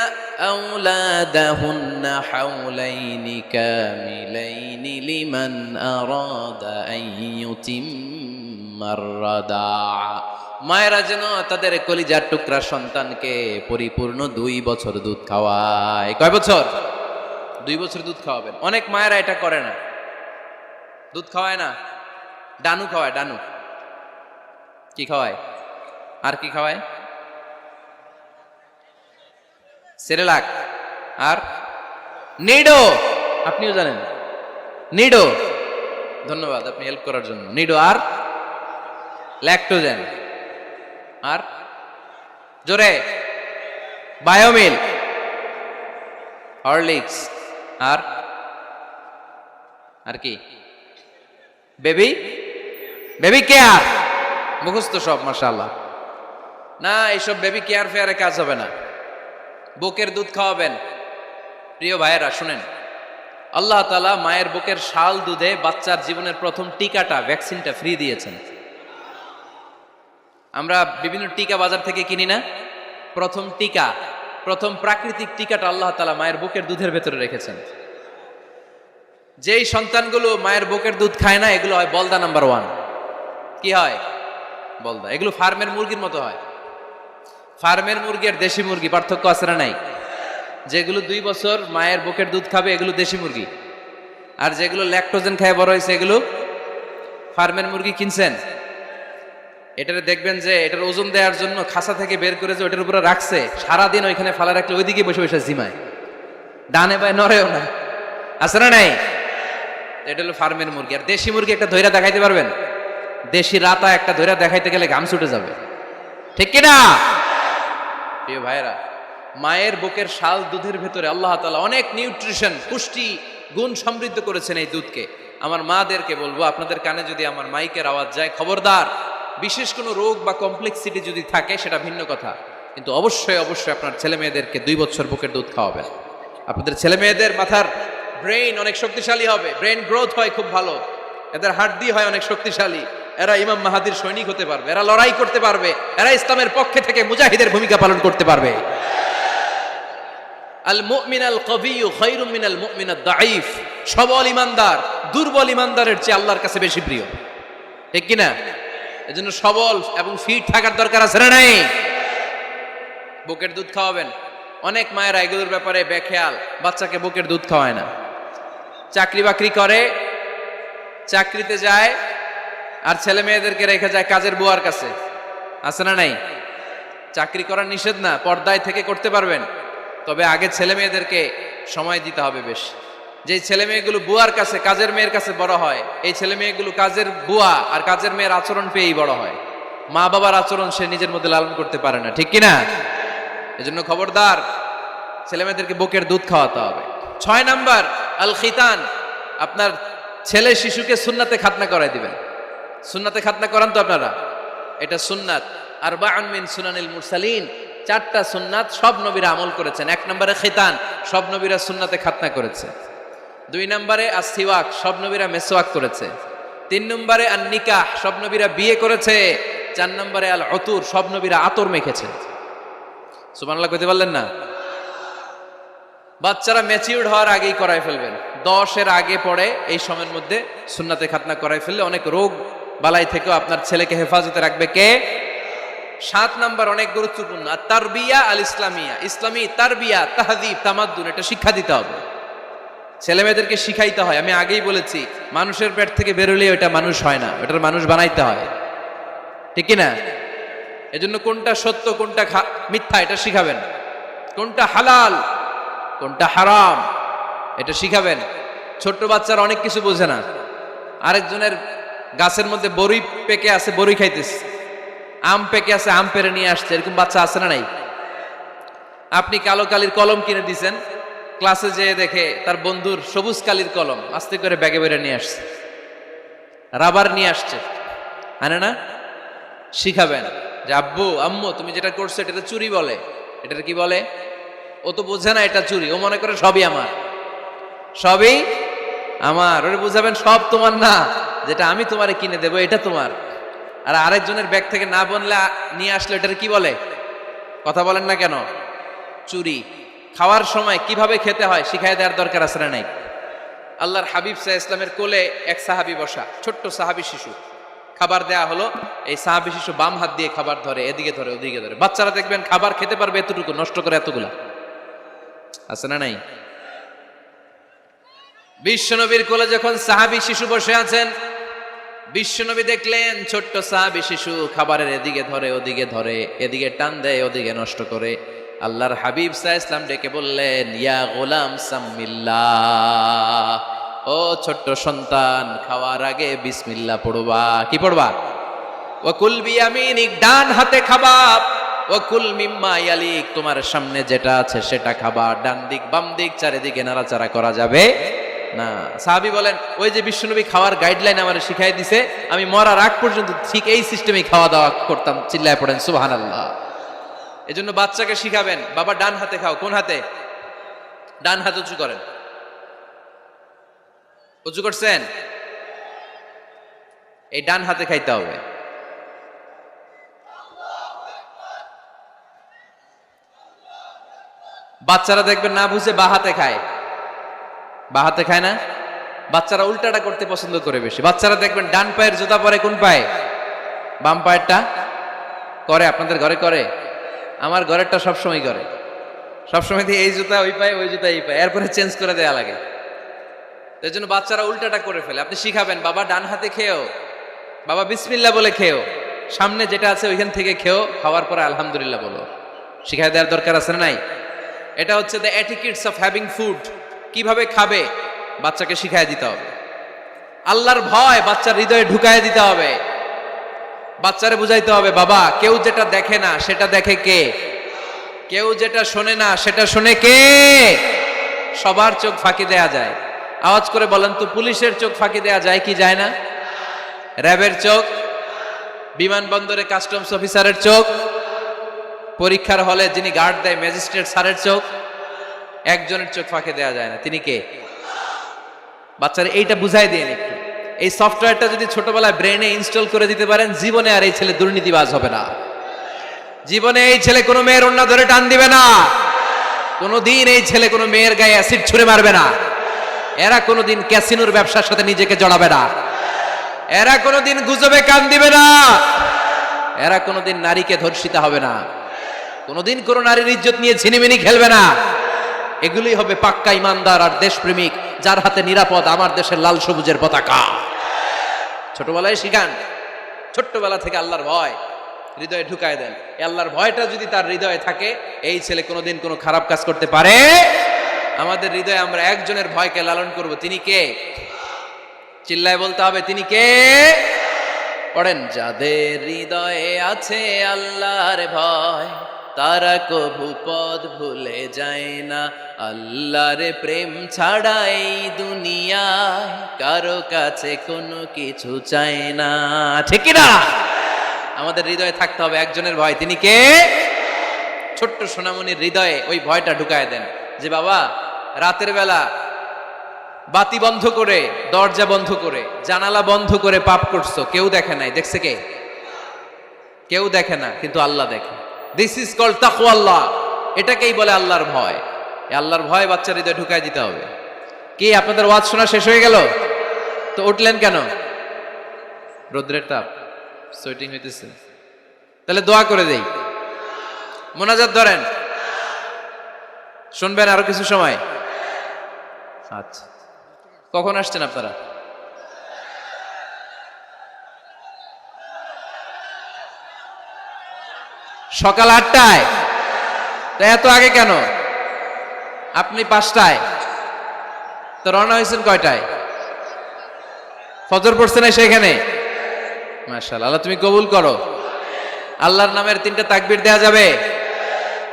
আওলাদাহুন্না হাওলাইনি কামিলাইনি লিমান আরাদা আন ইউতিম্মার রাদা'a। মায়েরা যেন তাদের কলিজার টুকরা সন্তানকে পরিপূর্ণ 2 বছর দুধ খাওয়ায়। কয় বছর? 2 বছর দুধ খাওয়াবেন। অনেক মায়েরা এটা করে না, দুধ খাওয়ায় না, ডানু খাওয়ায়। ডানু কি খাওয়ায়? আর কি খাওয়ায়? সেরেলাক আর নিডো। আপনিও জানেন নিডো? ধন্যবাদ আপনি হেল্প করার জন্য। নিডো আর ল্যাকটোজেন আর জোরে বায়োমিল, হরলিক্স আর আর কি? Baby baby care. মুখস্থ সব মাশাআল্লাহ। না, এইসব বেবি কেয়ার ফেয়ারে কাজ হবে না। বুকের দুধ খাওয়াবেন। প্রিয় ভাইয়েরা শুনেন, আল্লাহ তাআলা মায়ের বুকের শাল দুধে বাচ্চার জীবনের প্রথম টিকাটা, ভ্যাকসিনটা ফ্রি দিয়েছেন। আমরা বিভিন্ন টিকা বাজার থেকে কিনি না? প্রথম টিকা, প্রথম প্রাকৃতিক টিকাটা আল্লাহ তাআলা মায়ের বুকের দুধের ভেতরে রেখেছেন। যেই সন্তানগুলো মায়ের বুকের দুধ খায় না, এগুলো হয় বলদা নাম্বার 1। কি হয়? বলদা। এগুলো ফার্মের মুরগির মতো হয়। ফার্মের মুরগি আর দেশি মুরগি পার্থক্য আছে না নাই? যেগুলো 2 বছর মায়ের বুকের দুধ খাবে এগুলো দেশি মুরগি, আর যেগুলো ল্যাকটোজেন খায় বড় হয়েছে এগুলো ফার্মের মুরগি। কিনছেন? এটারে দেখবেন যে এটার ওজন দেওয়ার জন্য খাসা থেকে বের করে যে ওটার উপরে রাখছে, সারাদিন ওইখানে ফালা রাখলে ওইদিকে বসে বসে জিমায়, ডানে বায়ে নড়েও না। আছে না নাই? এটা হলো ফার্মের মুরগি। আর দেশি মুরগি একটা ধৈরা দেখাইতে পারবেন? দেশি রাতা একটা ধৈরা দেখাইতে গেলে ঘাম ছুটে যাবে, ঠিক কিনা? প্রিয় ভাইরা, মায়ের বুকের শাল দুধের ভেতরে আল্লাহ তাআলা অনেক নিউট্রিশন, পুষ্টি গুণ সমৃদ্ধ করেছেন এই দুধকে। আমার মাদেরকে বলবো, আপনাদের কানে যদি আমার মাইকের আওয়াজ যায়, খবরদার, বিশেষ কোনো রোগ বা কমপ্লেক্সিটি যদি থাকে সেটা ভিন্ন কথা, কিন্তু অবশ্যই অবশ্যই আপনার ছেলে মেয়েদেরকে 2 বছর বুকের দুধ খাওয়াবেন। আপনাদের ছেলে মেয়েদের মাথার ব্রেইন অনেক শক্তিশালী হবে, ব্রেইন গ্রোথ হয় খুব ভালো, এদের হাড্ডি হয় অনেক শক্তিশালী, এরা ইমাম মাহাদির সৈনিক হতে পারবে, এরা লড়াই করতে পারবে, এরা ইসলামের পক্ষে থেকে মুজাহিদের ভূমিকা পালন করতে পারবে। আল মুমিনাল কবিয়্যু খায়রুম মিনাল মুমিনাদ দাঈফ। সবল ইমানদার দুর্বল ইমানদারের চেয়ে আল্লাহর কাছে বেশি প্রিয়, ঠিক কিনা? এজন্য সবল এবং ফিট থাকার দরকার আছে না নাই? বুকের দুধ খাওয়াবেন। অনেক মায়েরা এগুলোর ব্যাপারে বেখেয়াল, বাচ্চাকে বুকের দুধ খাওয়ায় না। চাকরি বাকরি করে, চাকরিতে যায়, আর ছেলে মেয়েদেরকে রেখে যায় কাজের বুয়ার কাছে। আছে না নাই? চাকরি করা নিষেধ না, পর্দায় থেকে করতে পারবেন, তবে আগে ছেলে মেয়েদেরকে সময় দিতে হবে বেশি। যে ছেলে মেয়েগুলো বুয়ার কাছে, কাজের মেয়ের কাছে বড় হয়, এই ছেলে মেয়েগুলো কাজের বুয়া আর কাজের মেয়ের আচরণ পেয়েই বড় হয়। মা বাবার আচরণ সে নিজের মধ্যে লালন করতে পারে না, ঠিক কিনা? এজন্য খবরদার, ছেলে মেয়েদেরকে বুকের দুধ খাওয়াতে হবে। 6 নাম্বার আল খিতান, আপনার ছেলে শিশুকে সুন্নাতে খাতনা করাই দিবেন। সুন্নাতে খাতনা করান তো আপনারা, এটা সুন্নাত। আরবাউন মিন সুনানিল মুরসালিন, 4টা সুন্নাত সব নবীরা আমল করেছেন। 1 নম্বরে খিতান, সব নবীরা সুন্নাতে খাতনা করেছে। 2 নম্বরে আসসিওয়াক, সব নবীরা মেসওয়াক করেছে। 3 নম্বরে আন নিকাহ, সব নবীরা বিয়ে করেছে। 4 নম্বরে আল উতুর, সব নবীরা আতর মেখেছে। সুবহানাল্লাহ কইতে পারলেন না? বাচ্চারা ম্যাচিউরড হওয়ার আগেই করাই ফেলবেন। 10-এর আগে পড়ে এই সময়ের মধ্যে সুন্নাতে খাতনা করাই ফেললে অনেক রোগ বালাই থেকেও আপনার ছেলেকে হেফাজতে রাখবে কে? 7 নাম্বার অনেক গুরুত্বপূর্ণ, আর তারবিয়া আল ইসলামিয়া, ইসলামী তারবিয়া, তাহযীব, তামাদ্দুন, এটা শিক্ষা দিতে হবে। ছেলে মেয়েদেরকে শিখাইতে হয়। আমি আগেই বলেছি, মানুষের পেট থেকে বেরোলে ওটা মানুষ হয় না, ওটার মানুষ বানাইতে হয়, ঠিক কি না? এজন্য কোনটা সত্য কোনটা মিথ্যা এটা শিখাবেন, কোনটা হালাল কোনটা হারাম এটা শিখাবেন। ছোট্ট বাচ্চারা অনেক কিছু বোঝে না। আরেকজনের গাছের মধ্যে বড়ি পেকে আছে, বড়ি খাইতেছে, আম পেকে আছে, আম পেরে নিয়ে আসছে, এরকম বাচ্চা আছে না নাই? আপনি কালো কালির কলম কিনে দিয়েছেন, ক্লাসে যেয়ে দেখে তার বন্ধুর সবুজ কালির কলম আস্তে করে ব্যাগে বেরে নিয়ে আসছে, রাবার নিয়ে আসছে, আনে না? শিখাবেন যে আব্বু আম্মু তুমি যেটা করছো এটা চুরি বলে, এটা কি বলে? ও তো বোঝে না এটা চুরি, ও মনে করে সবই আমার, সবই আমার। ওরে বুঝাবেন সব তোমার না, যেটা আমি তোমারে কিনে দেবো এটা তোমার। আর আরেকজনের ব্যাগ থেকে না বনলে নিয়ে আসলে এটার কি বলে? কথা বলেন না কেন? চুরি। খাওয়ার সময় কিভাবে খেতে হয় শিখাই দেওয়ার দরকার আছে না নাই? আল্লাহর হাবিব সাল্লাল্লাহু আলাইহি ওয়াসাল্লামের কোলে এক সাহাবী বসা, ছোট্ট সাহাবী শিশু, খাবার দেয়া হলো। এই সাহাবী শিশু বাম হাত দিয়ে খাবার ধরে, এদিকে ধরে ওদিকে ধরে। বাচ্চারা দেখবেন খাবার খেতে পারবে এতটুকু, নষ্ট করে এতগুলা, আছে না নাই? বিশ্বনবীর কোলে যখন সাহাবী শিশু বসে আছেন, বিশ্বনবী দেখলেন ছোট্ট সাহাবী শিশু খাবারের এদিকে ধরে ওদিকে ধরে, এদিকে টান দেয় ওদিকে নষ্ট করে। আল্লাহর হাবিব সাল্লাল্লাহু আলাইহি ওয়াসাল্লাম ডেকে বললেন, ইয়া গোলাম সাম্মিল্লাহ, ও ছোট্ট সন্তান, খাওয়ার আগে বিসমিল্লাহ পড়বা। কি পড়বা? ওয়াকুল বিয়ামিনিক, ডান হাতে খাবা। ওয়াকুল মিম্মা ইয়ালিক, তোমার সামনে যেটা আছে সেটা খাবা। ডান দিক বাম দিক চারিদিকে নাড়াচাড়া করা যাবে না। সাহাবী বলেন, ওই যে বিশ্বনবী খাওয়ার গাইডলাইন আমারে শিখাই দিছে, আমি মরার আগ পর্যন্ত ঠিক এই সিস্টেমেই খাওয়া দাওয়া করতাম। চিল্লায় পড়েন সুবহানাল্লাহ। এজন্য বাচ্চাকে শিখাবেন, বাবা ডান হাতে খাও। কোন হাতে? ডান হাত উঁচু করেন। উঁচু করছেন? এই ডান হাতে খাইতে হবে। বাচ্চারা দেখবেন না বুঝে বা হাতে খায়, বা হাতে খায় না। বাচ্চারা উল্টাটা করতে পছন্দ করে বেশি। বাচ্চারা দেখবেন ডান পায়ের জুতা পরে কোন পায়ে? বাম পায়েরটা করে। আপনাদের ঘরে করে? আমার ঘরেরটা সবসময় করে। সবসময় দিয়ে এই জুতা ওই পায়ে, ওই জুতা এই পায়ে, এরপরে চেঞ্জ করে দেয়া লাগে। এই জন্য বাচ্চারা উল্টাটা করে ফেলে। আপনি শিখাবেন, বাবা ডান হাতে খেও, বাবা বিসমিল্লাহ বলে খেও, সামনে যেটা আছে ওইখান থেকে খেও, খাওয়ার পরে আলহামদুলিল্লাহ বলো। শিখাই দেওয়ার দরকার আছে না নাই? এটা হচ্ছে the etiquettes of having food. কিভাবে খাবে বাচ্চাকে শিখাই দিতে হবে। আল্লাহর ভয় বাচ্চার হৃদয়ে ঢুকায় দিতে হবে। বাচ্চারে বুঝাইতে হবে, বাবা কেউ যেটা দেখে না সেটা দেখে কে? কেউ যেটা শোনে না সেটা শোনে কে? সবার চোখ ফাঁকি দেয়া যায়। আওয়াজ করে বলেন তো, পুলিশের চোখ ফাঁকি দেয়া যায় কি যায় না? র্যাবের চোখ, বিমানবন্দরে কাস্টমস অফিসারের চোখ, পরীক্ষার হলে যিনি গার্ড দেয় ম্যাজিস্ট্রেট স্যারের চোখ, একজনের চোখ ফাঁকি দেয়া যায় না। তিনি কে? বাচ্চারা এইটা বুঝাই দিয়ে একটু। এই সফটওয়্যারটা যদি ছোটবেলায় ব্রেনে ইনস্টল করে দিতে পারেন, জীবনে আর এই ছেলে দুর্নীতিবাজ হবে না। জীবনে এই ছেলে কোনো মেয়ের ওড়না ধরে টান দিবে না। কোনোদিন এই ছেলে কোনো মেয়ের গায়ে অ্যাসিড ছুঁড়ে মারবে না। এরা কোনোদিন ক্যাসিনোর ব্যবসার সাথে নিজেকে জড়াবে না। এরা কোনোদিন গুজবে কান দিবে না। এরা কোনোদিন নারীকে ধর্ষিতা হবে না। কোনোদিন কোনো নারীর ইজ্জত নিয়ে ঝিনিমিনি খেলবে না। এগুলোই হবে পাক্কা ইমানদার আর দেশপ্রেমিক, যার হাতে নিরাপদ আমার দেশের লাল সবুজের পতাকা। ছোটবেলায় শিখান, ছোট্টবেলা থেকে আল্লাহর ভয় হৃদয়ে ঢুকায় দেন। এই আল্লাহর ভয়টা যদি তার হৃদয়ে থাকে, এই ছেলে কোনোদিন কোনো খারাপ কাজ করতে পারে আমাদের হৃদয়ে আমরা একজনের ভয়কে লালন করব, তিনি কে? চিল্লায় বলতে হবে, তিনি কে? পড়েন, যাদের হৃদয়ে আছে আল্লাহর ভয়, তারা কভু পথ ভুলে যায় না। আল্লাহর প্রেম ছাড়া এই দুনিয়ায় কারো কাছে কোনো কিছু চায় না, ঠিক না? আমাদের হৃদয়ে থাকতে হবে একজনের ভয়, তিনি কে? ছোট্ট সোনামণির হৃদয়ে ওই ভয়টা ঢুকায় দেন যে বাবা, রাতের বেলা বাতি বন্ধ করে, দরজা বন্ধ করে, জানালা বন্ধ করে পাপ করছো, কেউ দেখে নাই, দেখছে কে? কেউ দেখে না, কিন্তু আল্লাহ দেখে। দিস ইজ কল্ড তাকওয়াল্লাহ। এটাকেই বলে আল্লাহর ভয়। এই আল্লাহর ভয় বাচ্চার হৃদয়ে ঢুকায় দিতে হবে। কি আপনাদের ওয়াজ শোনা শেষ হয়ে গেল? তো উঠলেন কেন? রোদ্রের তাপ, সোয়েটিং হইতেছে। তাহলে দোয়া করে দেই, মোনাজাত ধরেন, শুনবেন আরো কিছু সময়। আচ্ছা, কখন আসছেন আপনারা? সকাল 8টায়। তো এত আগে কেন? আপনি 5টায়, তো রওনা হয়েছেন কয়টায়? ফজর পড়ছে না সেখানে? মাশাআল্লাহ, আল্লাহ তুমি কবুল করো। আল্লাহর নামের 3টা তাকবীর দেয়া যাবে?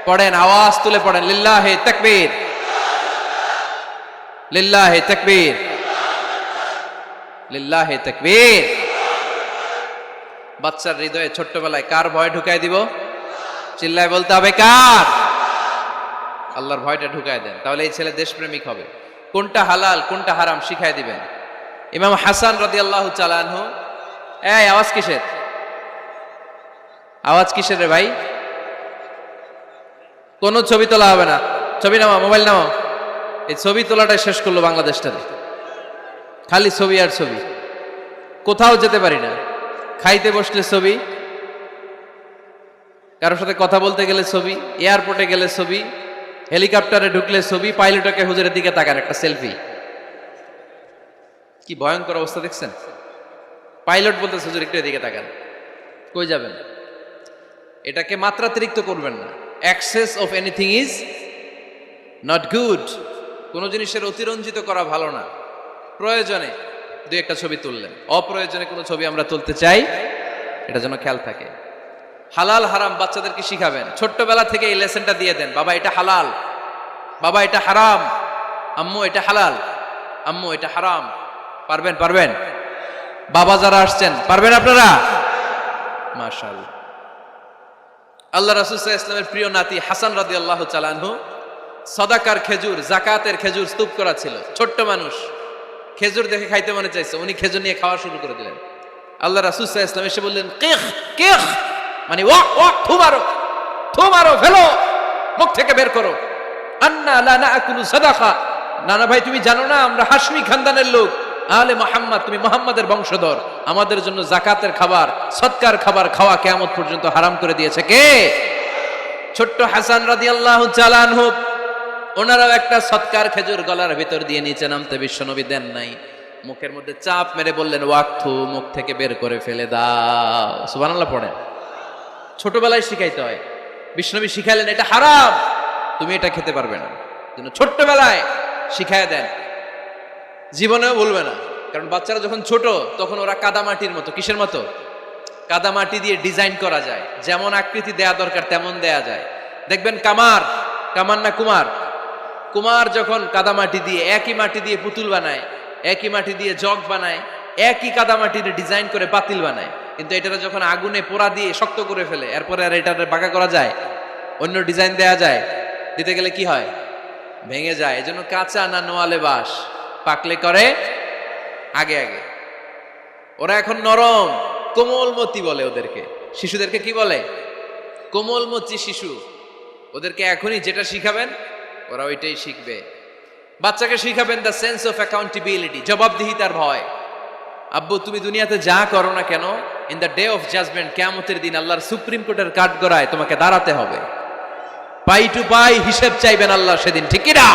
পড়েন, আওয়াজ তুলে পড়েন, লিল্লাহি তাকবীর, লিল্লাহি তাকবীর, লিল্লাহি তাকবীর। বাচ্চার হৃদয়ে ছোট্টবেলায় কার ভয় ঢুকায় দিব? চিল্লায় বলতে হবে, কার? আল্লাহর ভয়টা ঢুকায় দেন, তাহলে এই ছেলে দেশপ্রেমিক হবে। কোনটা হালাল কোনটা হারাম শিখায় দিবেন। ইমাম হাসান রাদিয়াল্লাহু তাআলা আনহু, এই আওয়াজ কিসের? আওয়াজ কিসের রে ভাই? কোন ছবি তোলা হবে না। ছবি নামাও, মোবাইল নামাও। এই ছবি তোলাটা শেষ করলো বাংলাদেশটাতে, খালি ছবি আর ছবি। কোথাও যেতে পারি না, খাইতে বসলে ছবি, কারোর সাথে কথা বলতে গেলে ছবি, এয়ারপোর্টে গেলে ছবি, হেলিকপ্টারে ঢুকলে ছবি, পাইলটকে হুজুরের দিকে তাকান একটা সেলফি। কি ভয়ঙ্কর অবস্থা দেখছেন? পাইলট বলতেছে হুজুর একটু এদিকে তাকান। কই যাবেন? এটাকে মাত্রাতিরিক্ত করবেন না। Access of anything is not good. কোন জিনিসের অতিরঞ্জিত করা ভালো না। প্রয়োজনে দুই একটা ছবি তুললেন, অপ্রয়োজনে কোনো ছবি আমরা তুলতে চাই, এটা যেন খেয়াল থাকে। হালাল হারাম বাচ্চাদেরকে শিখাবেন, ছোট্টবেলা থেকে এই লেসনটা দিয়ে দেন। বাবা এটা হালাল, বাবা এটা হারাম, আম্মু এটা হালাল, আম্মু এটা হারাম। পারবেন? পারবেন? বাবা যারা আসছেন পারবেন আপনারা? মাশাআল্লাহ। আল্লাহ রাসূল সাল্লাল্লাহু আলাইহি ওয়াসাল্লামের প্রিয় নাতি হাসান রাদিয়াল্লাহু তাআলা আনহু সাদাকার খেজুর, জাকাতের খেজুর স্তূপ করা ছিল। ছোট্ট মানুষ, খেজুর দেখে খাইতে মনে চাইছে, উনি খেজুর নিয়ে খাওয়া শুরু করে দিলেন। আল্লাহ রাসূল সাল্লাল্লাহু আলাইহি ওয়াসাল্লাম এসে বললেন, কিখ কিখ, মানে ওয়াক ওয়াক, থু মারো, থু মারো, ফেলো, মুখ থেকে বের করো। আন্না লা নাকুলু সাদাকা, নানা ভাই তুমি জানো না আমরা হাশমি খানদানের লোক, আলে মুহাম্মদ, তুমি মুহাম্মাদের বংশধর, আমাদের জন্য যাকাতের খাবার, সদকার খাবার খাওয়া কিয়ামত পর্যন্ত হারাম করে দিয়েছে কে? ছোট্ট হাসান রাদিয়াল্লাহু তাআলা আনহু, ওনারাও একটা সদকার খেজুর গলার ভিতর দিয়ে নিচে নামতে বিশ্বনবী দেন নাই, মুখের মধ্যে চাপ মেরে বললেন ওয়াক্থু, মুখ থেকে বের করে ফেলে দাও। সুবহানাল্লাহ পড়েন। ছোটবেলায় শিখাইতে হয়। বিশ্বনবী শিখাইলেন এটা হারাম, তুমি এটা খেতে পারবে না, যেন ছোট্টবেলায় শিখায় দেন, জীবনেও বলবে না। কারণ বাচ্চারা যখন ছোট তখন ওরা কাদামাটির মতো। কিসের মতো? কাদামাটি দিয়ে ডিজাইন করা যায়, যেমন আকৃতি দেয়া দরকার তেমন দেয়া যায়। দেখবেন কামার, কামার না কুমার, কুমার যখন কাদামাটি দিয়ে, একই মাটি দিয়ে পুতুল বানায়, একই মাটি দিয়ে জগ বানায়, একই কাদামাটি দিয়ে ডিজাইন করে পাতিল বানায়, কিন্তু এটা যখন আগুনে পোড়া দিয়ে শক্ত করে ফেলে, এরপরে আর এটা বাঁকা করা যায়, অন্য ডিজাইন দেয়া যায়, দিতে গেলে কি হয়? ভেঙে যায়। এজন্য কাঁচা না নোয়ালে বাস, পাকলে করে আগে আগে। ওরা এখন নরম, কোমলমতি বলে ওদেরকে, শিশুদেরকে কি বলে? কোমলমতি শিশু। ওদেরকে এখনই যেটা শিখাবেন ওরা ওইটাই শিখবে। বাচ্চাকে শিখাবেন দ্য সেন্স অফ অ্যাকাউন্টেবিলিটি, জবাবদিহিতার ভয়। আব্বু তুমি দুনিয়াতে যা করো না কেন, in the day of judgement, কিয়ামতের দিন আল্লাহর সুপ্রিম কোর্টের কাঠগড়ায় তোমাকে দাঁড়াতে হবে, পাই টু পাই হিসেব চাইবেন আল্লাহ সেদিন, ঠিক কি না?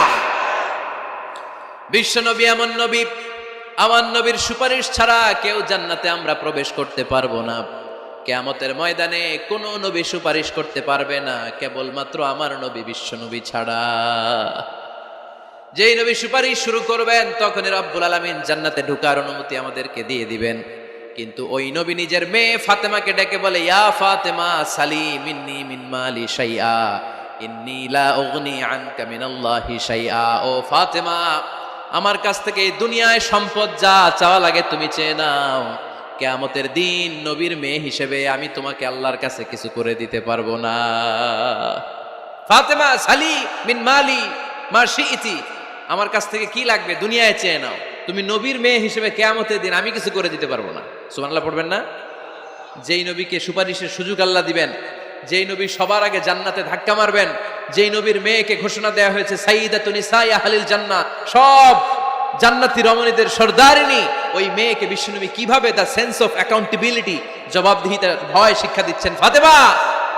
বিশ্ব নবী এমন নবী, আমার নবীর সুপারিশ ছাড়া কেউ জান্নাতে আমরা প্রবেশ করতে পারবো না। কিয়ামতের ময়দানে কোন নবী সুপারিশ করতে পারবে না, কেবলমাত্র আমার নবী বিশ্ব নবী ছাড়া। যেই নবী সুপারিশ শুরু করবেন তখনই রব্বুল আলামিন জান্নাতে ঢোকার অনুমতি আমাদেরকে দিয়ে দিবেন। কিন্তু ওই নবী নিজের মেয়ে ফাতেমাকে ডেকে বলে, ইয়া ফাতেমা সালি মিন্নি মিন মালি শাইআ ইন্নী লা উগনি আনকা মিনাল্লাহি শাইআ। ও ফাতেমা, আমার কাছ থেকে এই দুনিয়ায় সম্পদ যা চাওয়া লাগে তুমি চেয়ে নাও, কিয়ামতের দিন নবীর মেয়ে হিসেবে আমি তোমাকে আল্লাহর কাছে কিছু করে দিতে পারবো না। ফাতেমা সালি মিন মালি মা শিইতি, আমার কাছ থেকে কি লাগবে দুনিয়ায় চেয়ে নাও, তুমি নবীর মেয়ে হিসেবে কিয়ামতের দিন আমি কিছু করে দিতে পারবো না। সুবহানাল্লাহ পড়বেন না? যেই নবীকে সুপারিশের সুযোগ আল্লাহ দিবেন, যেই নবী সবার আগে জান্নাতে ধাক্কা মারবেন, যেই নবীর মেয়েকে ঘোষণা দেওয়া হয়েছে সাইয়্যিদাতুন নিসাই আহলিল জান্নাহ, সব জান্নাতি রমণীদের সর্দারিনী, ওই মেয়েকে বিশ্বনবী কিভাবে দ্য সেন্স অফ অ্যাকাউন্টেবিলিটি, জবাবদিহিতার ভয় শিক্ষা দিচ্ছেন। ফাতেমা,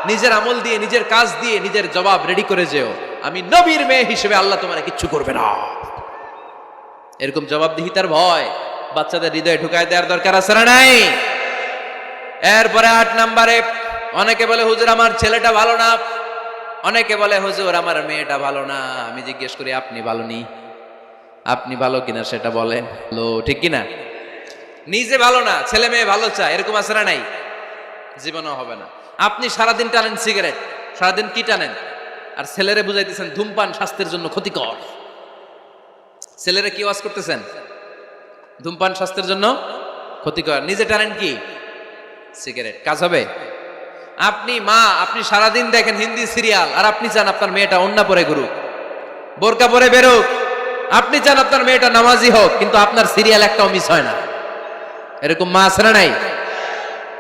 নিজের আমল দিয়ে, নিজের কাজ দিয়ে নিজের জবাব রেডি করে যেও, আমি নবীর মেয়ে হিসেবে আল্লাহ তোমার কিচ্ছু করবে না। এরকম জবাবদিহিতার ভয় বাচ্চাদের হৃদয়ে ঢুকায় দেওয়ার দরকার আছে না নাই? এরপরে 8 নম্বরে, অনেকে বলে হুজুর আমার ছেলেটা ভালো না, অনেকে বলে হুজুর আমার মেয়েটা ভালো না। আমি জিজ্ঞেস করি আপনি ভালো নি? আপনি ভালো কিনা সেটা বলেন। ঠিক কিনা? নিজে ভালো না, ছেলে মেয়ে ভালো চায়, এরকম আছে না নাই? জীবনও হবে না। আপনি সারাদিন টানেন সিগারেট, সারাদিন কি টানেন, আর ছেলেরে বুঝাইতেছেন ধূমপান স্বাস্থ্যের জন্য ক্ষতিকর। ছেলেরে কি ওয়াজ করতেছেন? ধূমপান স্বাস্থ্যের জন্য ক্ষতিকর। নিজে টানেন কি? সিগারেট। কাজ হবে? আপনি মা, আপনি সারাদিন দেখেন হিন্দি সিরিয়াল, আর আপনি চান আপনার মেয়েটা ওন্না পরে ঘুরুক, বোরকা পরে বেরোক। আপনি চান আপনার মেয়েটা নামাজি হোক, কিন্তু আপনার সিরিয়াল একটাও মিস হয় না। এরকম মা আছে না নাই?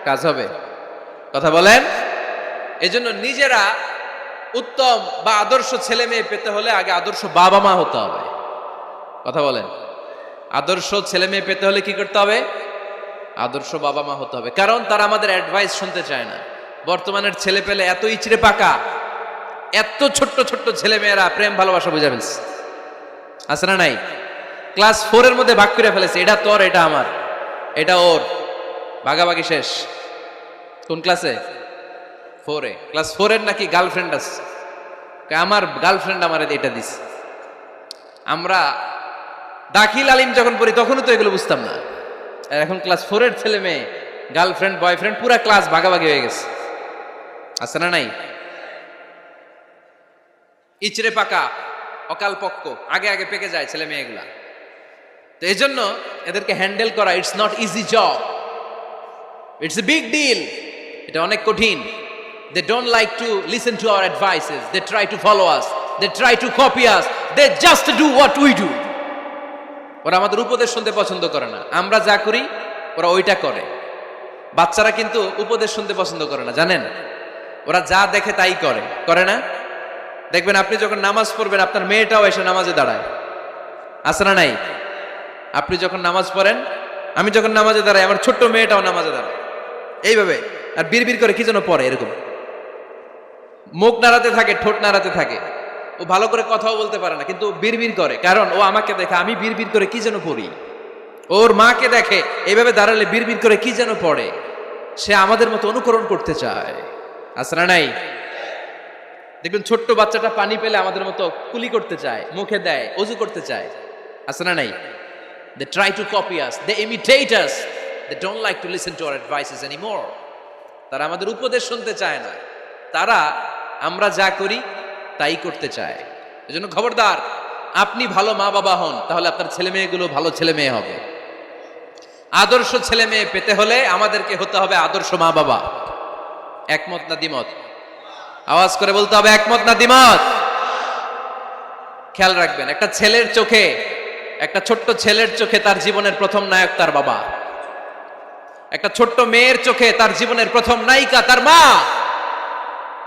কাজ হবে? কথা বলেন। এজন্য নিজেরা উত্তম বা আদর্শ ছেলে মেয়ে পেতে হলে আগে আদর্শ বাবা মা হতে হবে। কথা বলেন। আদর্শ ছেলে মেয়ে পেতে হলে কি করতে হবে? আদর্শ বাবা মা হতে হবে। কারণ তারা আমাদের অ্যাডভাইস শুনতে চায় না। বর্তমানের ছেলে পেলে এত ইচড়ে পাকা, এত ছোট্ট ছোট্ট ছেলে মেয়েরা প্রেম ভালোবাসা বুঝে ফেলছে, আছে না নাই? ক্লাস 4 এর মধ্যে ভাগ করে ফেলেছে, এটা তোর, এটা আমার, এটা ওর, ভাগাভাগি শেষ। কোন ক্লাসে? 4 এ। ক্লাস 4 এর নাকি গার্লফ্রেন্ড আছে, আমার গার্লফ্রেন্ড আমার এটা দিস। আমরা দাখিল আলিম যখন পড়ি তখনও তো এগুলো বুঝতাম না। আর এখন ক্লাস 4 এর ছেলে মেয়ে গার্লফ্রেন্ড বয়ফ্রেন্ড পুরা ক্লাস ভাগাভাগি হয়ে গেছে, আছে না নাই? ইচড়ে পাকা, অকাল পক্ক, আগে আগে পেকে যায় ছেলে মেয়েগুলা। তো এই জন্য এদেরকে হ্যান্ডেল করা it's not easy job, it's a big deal. এটা অনেক কঠিন। They don't like to listen to our advices. They try to follow us. They try to copy us. They just do what we do. ওরা আমাদের উপদেশ শুনতে পছন্দ করে না। আমরা যা করি ওরা ওইটা করে। বাচ্চারা কিন্তু উপদেশ শুনতে পছন্দ করে না, জানেন? ওরা যা দেখে তাই করে, করে না? দেখবেন আপনি যখন নামাজ পড়বেন আপনার মেয়েটাও এসে নামাজে দাঁড়ায়, আছে না নাই? আপনি যখন নামাজ পড়েন, আমি যখন নামাজে দাঁড়াই, আমার ছোট্ট মেয়েটাও নামাজে দাঁড়ায় এইভাবে, আর বিড়বিড় করে কি যেন পড়ে, এরকম মুখ নাড়াতে থাকে, ঠোঁট নাড়াতে থাকে। ও ভালো করে কথাও বলতে পারে না, কিন্তু বিড়বিড় করে, কারণ ও আমাকে দেখে আমি বিড়বিড় করে কি যেন পড়ি। ওর মাকে দেখে এইভাবে দাঁড়ালে বিড়বিড় করে কি যেন পড়ে। সে আমাদের মতো অনুকরণ করতে চায়, আছে না নাই? দেখবেন ছোট্ট বাচ্চাটা পানি পেলে আমাদের মতো কুলি করতে চায়, মুখে দেয়, অজু করতে চায়, আছে না নাই? They try to copy us, they imitate us, they don't like to listen to our advices anymore. তারা আমাদের উপদেশ শুনতে চায় না, তারা আমরা যা করি তাই করতে চায়। এজন্য খবরদার, আপনি ভালো মা বাবা হন, তাহলে আপনার ছেলে মেয়েগুলো ভালো ছেলে মেয়ে হবে। আদর্শ ছেলে মেয়ে পেতে হলে আমাদেরকে হতে হবে আদর্শ মা বাবা। একমত না দ্বিমত? আওয়াজ করে বলতে হবে একমত না দ্বিমত? খেয়াল রাখবেন, একটা ছেলের চোখে, একটা ছোট্ট ছেলের চোখে তার জীবনের প্রথম নায়ক তার বাবা। একটা ছোট্ট মেয়ের চোখে তার জীবনের প্রথম নায়িকা তার মা।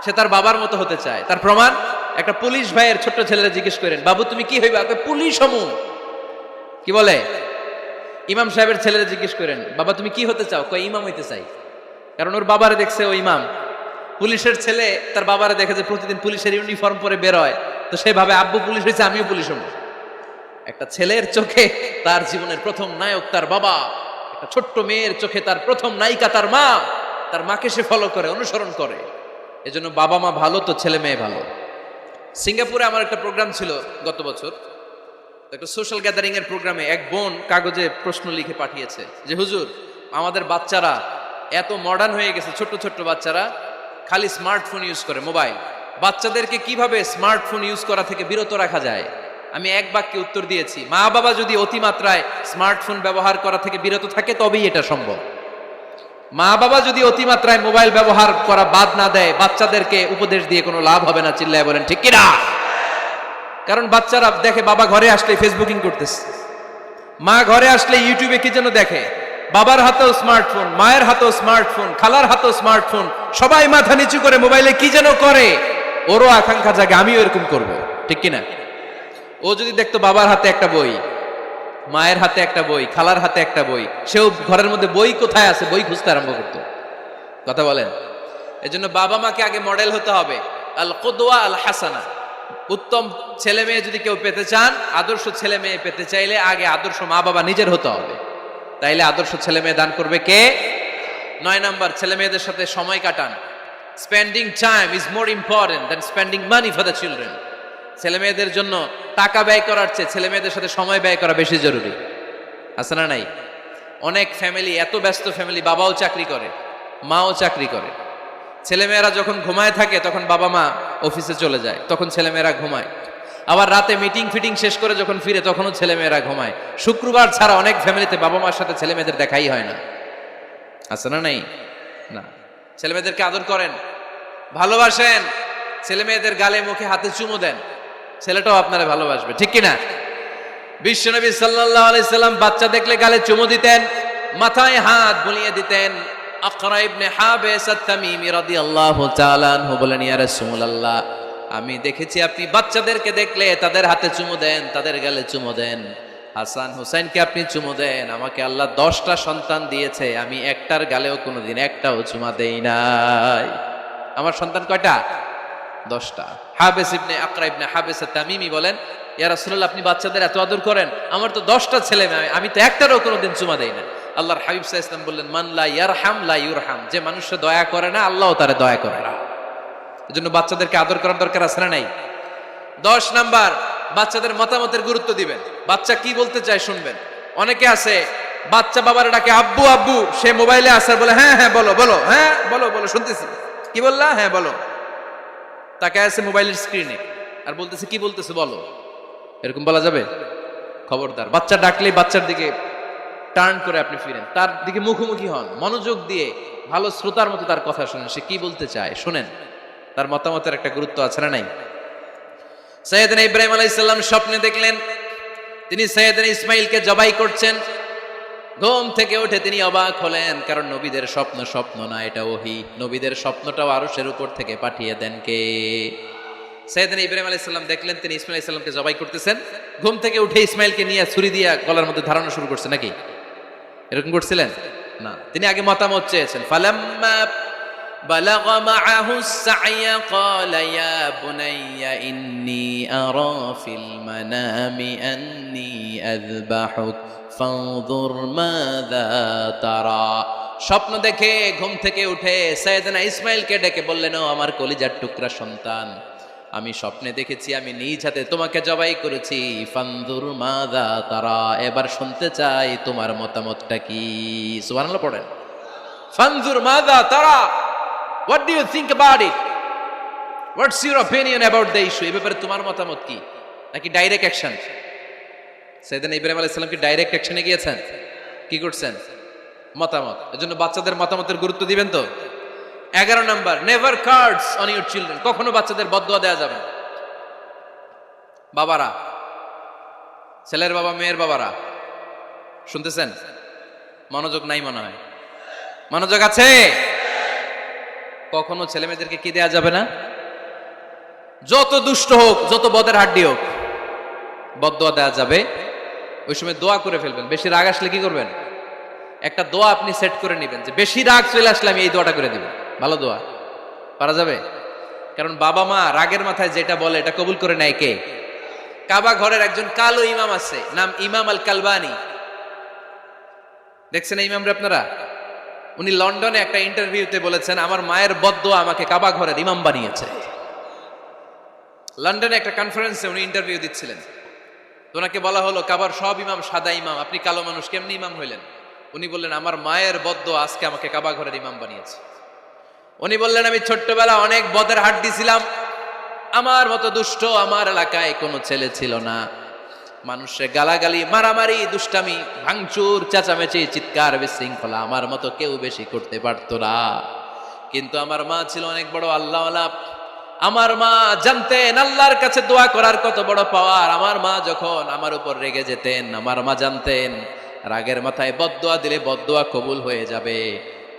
সে তার বাবার মতো হতে চায়। তার প্রমাণ, একটা পুলিশ ভাইয়ের ছোট্ট ছেলেরা জিজ্ঞেস করেন, বাবু তুমি কি হইবা? পুলিশ হমু। কি বলে? ইমাম সাহেবের ছেলেরা জিজ্ঞেস করেন, বাবা তুমি কি হতে চাও? কয় ইমাম হইতে চাই। কারণ ওর বাবারে দেখছে ও ইমাম। পুলিশের ছেলে তার বাবারে দেখে যে প্রতিদিন পুলিশের ইউনিফর্ম পরে বের হয়, তো সে ভাবে আব্বু পুলিশ হয়েছে, আমিও পুলিশ হবো। একটা ছেলের চোখে তার জীবনের প্রথম নায়ক তার বাবা, একটা ছোট্ট মেয়ের চোখে তার প্রথম নায়িকা তার মা। তার মাকে সে ফলো করে, অনুসরণ করে। এজন্য বাবা মা ভালো তো ছেলে মেয়ে ভালো। সিঙ্গাপুরে আমার একটা প্রোগ্রাম ছিল গত বছর, একটা সোশ্যাল গ্যাদারিং এর প্রোগ্রামে এক বোন কাগজে প্রশ্ন লিখে পাঠিয়েছে যে হুজুর, আমাদের বাচ্চারা এত মডার্ন হয়ে গেছে, ছোট্ট ছোট্ট বাচ্চারা খালি স্মার্টফোন ইউজ করে, মোবাইল। বাচ্চাদেরকে কিভাবে স্মার্টফোন ইউজ করা থেকে বিরত রাখা যায়? আমি এক বাক্যে উত্তর দিয়েছি, মা বাবা যদি অতিমাত্রায় স্মার্টফোন ব্যবহার করা থেকে বিরত থাকে তবেই এটা সম্ভব। মা বাবা যদি অতিমাত্রায় মোবাইল ব্যবহার করা বাদ না দেয়, বাচ্চাদেরকে উপদেশ দিয়ে কোনো লাভ হবে না। চিল্লায় বলেন ঠিক কিনা? কারণ বাচ্চারা দেখে বাবা ঘরে আসলে ফেসবুকিং করতেছে, মা ঘরে আসলে ইউটিউবে কি যেন দেখে, বাবার হাতেও স্মার্টফোন, মায়ের হাতেও স্মার্টফোন, খালার হাতেও স্মার্টফোন, সবাই মাথা নিচু করে মোবাইলে কি যেন করে। ওরও আকাঙ্ক্ষা জাগে আমিও এরকম করব, ঠিক কিনা? ও যদি দেখতো বাবার হাতে একটা বই, মায়ের হাতে একটা বই, খালার হাতে একটা বই, সেও ঘরের মধ্যে বই কোথায় আছে বই খুঁজতে আরম্ভ করতো। কথা বলেন? এজন্য বাবা মাকে আগে মডেল হতে হবে, আল কুদওয়া আল হাসানা। উত্তম ছেলে মেয়ে যদি কেউ পেতে চান, আদর্শ ছেলে মেয়ে পেতে চাইলে আগে আদর্শ মা বাবা নিজের হতে হবে, তাইলে আদর্শ ছেলে মেয়ে দান করবে কে? 9 নাম্বার, ছেলে মেয়েদের সাথে সময় কাটান। Spending time is more important than spending money for the children. ছেলে মেয়েদের জন্য টাকা ব্যয় করার চেয়ে ছেলে মেয়েদের সাথে সময় ব্যয় করা বেশি জরুরি। আছে না নাই? অনেক ফ্যামিলি, এত ব্যস্ত ফ্যামিলি, বাবাও চাকরি করে, মাও চাকরি করে, ছেলেমেয়েরা যখন ঘুমায় থাকে তখন বাবা মা অফিসে চলে যায়, তখন ছেলেমেয়েরা ঘুমায়। আবার রাতে মিটিং ফিটিং শেষ করে যখন ফিরে তখনও ছেলেমেয়েরা ঘুমায়। শুক্রবার ছাড়া অনেক ফ্যামিলিতে বাবা মার সাথে ছেলে মেয়েদের দেখাই হয় না। আছে না নাই? না। ছেলে মেয়েদেরকে আদর করেন, ভালোবাসেন, ছেলে মেয়েদের গালে মুখে হাতে চুমু দেন, ছেলেটাও আপনারা ভালোবাসবে, ঠিক কিনা? বিশ্বনবী সাল্লাল্লাহু আলাইহি সাল্লাম বাচ্চা দেখলে গালে চুমু দিতেন, মাথায় হাত বুলিয়ে দিতেন। আকরা ইবনে হাবিস আত-তামিমি রাদিয়াল্লাহু তাআলা আনহু বলেন, ইয়া রাসূলুল্লাহ, আমি দেখেছি আপনি বাচ্চাদেরকে দেখলে তাদের হাতে চুমু দেন, তাদের গালে চুমু দেন। হাসান হুসাইনকে আপনি চুমু দেন। আমাকে আল্লাহ 10টা সন্তান দিয়েছে, আমি একটার গালেও কোনোদিন একটাও চুমা দেই নাই। আমার সন্তান কয়টা? 10টা। হাবিস ইবনে আকরা ইবনে হাবিস আত-তামিমি বলেন, ইয়া রাসূলুল্লাহ, আপনি বাচ্চাদের এত আদর করেন, আমার তো 10টা ছেলে মেয়ে, আমি তো একটারও কোনোদিন চুমা দেই না। আল্লাহর হাবিব সাল্লাল্লাহু আলাইহি ওয়াসাল্লাম বললেন, মান লা ইয়ারহাম লা ইউরহাম। যে মানুষে দয়া করে না, আল্লাহও তারে দয়া করে না। এজন্য বাচ্চাদেরকে আদর করার দরকার আছে না নাই? 10 নাম্বার, বাচ্চাদের মতামতের গুরুত্ব দিবেন। বাচ্চা কি বলতে চায় শুনবেন। অনেকে আছে বাচ্চা বাবার ডাকে আব্বু আব্বু, সে মোবাইলে আসার বলে হ্যাঁ হ্যাঁ বলো বলো, হ্যাঁ বলো বলো শুনতেছি, কি বললা, হ্যাঁ বলো। তাকে আছে মোবাইলের স্ক্রিনে আর বলতেছে কি বলতেছে বলো। এরকম বলা যাবে? খবরদার। বাচ্চা ডাকলেই বাচ্চার দিকে টার্ন করে আপনি ফিরেন, তার দিকে মুখোমুখি হন, মনোযোগ দিয়ে ভালো শ্রোতার মতো তার কথা শুনেন, সে কি বলতে চায় শুনেন। তার মতামতের একটা গুরুত্ব আছে না নাই? সাইয়েদনা ইব্রাহিম আলাইহিস সালাম স্বপ্নে দেখলেন তিনি সাইয়েদনা ইসমাইলকে জবাই করছেন। ঘুম থেকে উঠে তিনি অবাক হলেন, কারণ নবীদের স্বপ্ন স্বপ্ন না, এটা ওহী। নবীদের স্বপ্নটাও আরশের উপর থেকে পাঠিয়ে দেন কে? সাইয়েদনা ইব্রাহিম আলাইহিস সালাম দেখলেন তিনি ইসমাইল আলাইহিস সালামকে জবাই করতেছেন। ঘুম থেকে উঠে ইসমাইলকে নিয়ে ছুরি দিয়ে গলার মধ্যে ধারানো শুরু করছে নাকি? এরকম করছিলেন না, তিনি আগে মতামত চেয়েছেন। ফালাম্মা بلغ معه السعي قال يا بني إني أرى في المنام أني أذبحك فانظر ماذا ترى। স্বপ্ন দেখে ঘুম থেকে উঠে সাইয়েদনা ইসমাইলকে ডেকে বললেন, ও আমার কলিজার টুকরা সন্তান, আমি স্বপ্নে দেখেছি আমি নিজ হাতে তোমাকে জবাই করেছি। ফানজুর মাযা তারা, এবার শুনতে চাই তোমার মতামতটা কি। সুবহানাল্লাহ পড়েন। ফানজুর মাযা তারা, what do you think about it? What's your opinion about the issue? এই ব্যাপারে তোমার মতামত কি? নাকি ডাইরেক্ট অ্যাকশন? সাইয়েদনা ইব্রাহিম আলাইহিস সালাম কি ডাইরেক্ট অ্যাকশনে গিয়েছেন? কি করছেন? মতামত। এজন্য বাচ্চাদের মতামতের গুরুত্ব দিবেন তো। 11 number, never cards on your children. কখনো বাচ্চাদের বদদুয়া দেওয়া যাবে না। বাবারা, ছেলের বাবা মেয়ের বাবারা শুনতেছেন? মনোযোগ নাই মনে হয়। মনোযোগ আছে? কখনো ছেলে মেয়েদেরকে কি দেয়া যাবে না? যত দুষ্ট হোক, যত বদের হাড্ডি হোক, বদদুয়া দেওয়া যাবে। ওই সময় দোয়া করে ফেলবেন। বেশি রাগ আসলে কি করবেন? একটা দোয়া আপনি সেট করে নেবেন যে বেশি রাগ চলে আসলে আমি এই দোয়াটা করে দিব। ভালো দোয়া পারা যাবে? কারণ বাবা মা রাগের মাথায় যেটা বলে এটা কবুল করে নেয় কে? কাবা ঘরের একজন কালো ইমাম আছে, নাম ইমাম আল কালবানি। দেখছেন এই ইমামরা আপনারা? উনি লন্ডনে একটা ইন্টারভিউতে বলেছেন, আমার মায়ের বদদোয়া আমাকে কাবা ঘরের ইমাম বানিয়েছে। লন্ডনে একটা কনফারেন্সে উনি ইন্টারভিউ দিচ্ছিলেন। তো ওনাকে বলা হলো কাবার সব ইমাম সাদা ইমাম, আপনি কালো মানুষ, কেমনি ইমাম হইলেন? উনি বললেন আমার মায়ের বদ্দোয়া আজকে আমাকে কাবা ঘরের ইমাম বানিয়েছে। উনি বললেন আমি ছোট্টবেলা অনেক বদের হাট দিছিলাম, আমার মতো দুষ্ট আমার এলাকায় কোনো ছেলে ছিল না। মানুষের গালাগালি, মারামারি, দুষ্টামি, ভাঙচুর, চেঁচামেচি, চিৎকার, বিশৃঙ্খলা আমার মতো কেউ বেশি করতে পারতো না। কিন্তু আমার মা ছিল অনেক বড় আল্লাহওয়ালা। আমার মা জানতেন আল্লাহর কাছে দোয়া করার কত বড় পাওয়ার। আমার মা যখন আমার উপর রেগে যেতেন, আমার মা জানতেন রাগের মাথায় বদদোয়া দিলে বদদোয়া কবুল হয়ে যাবে।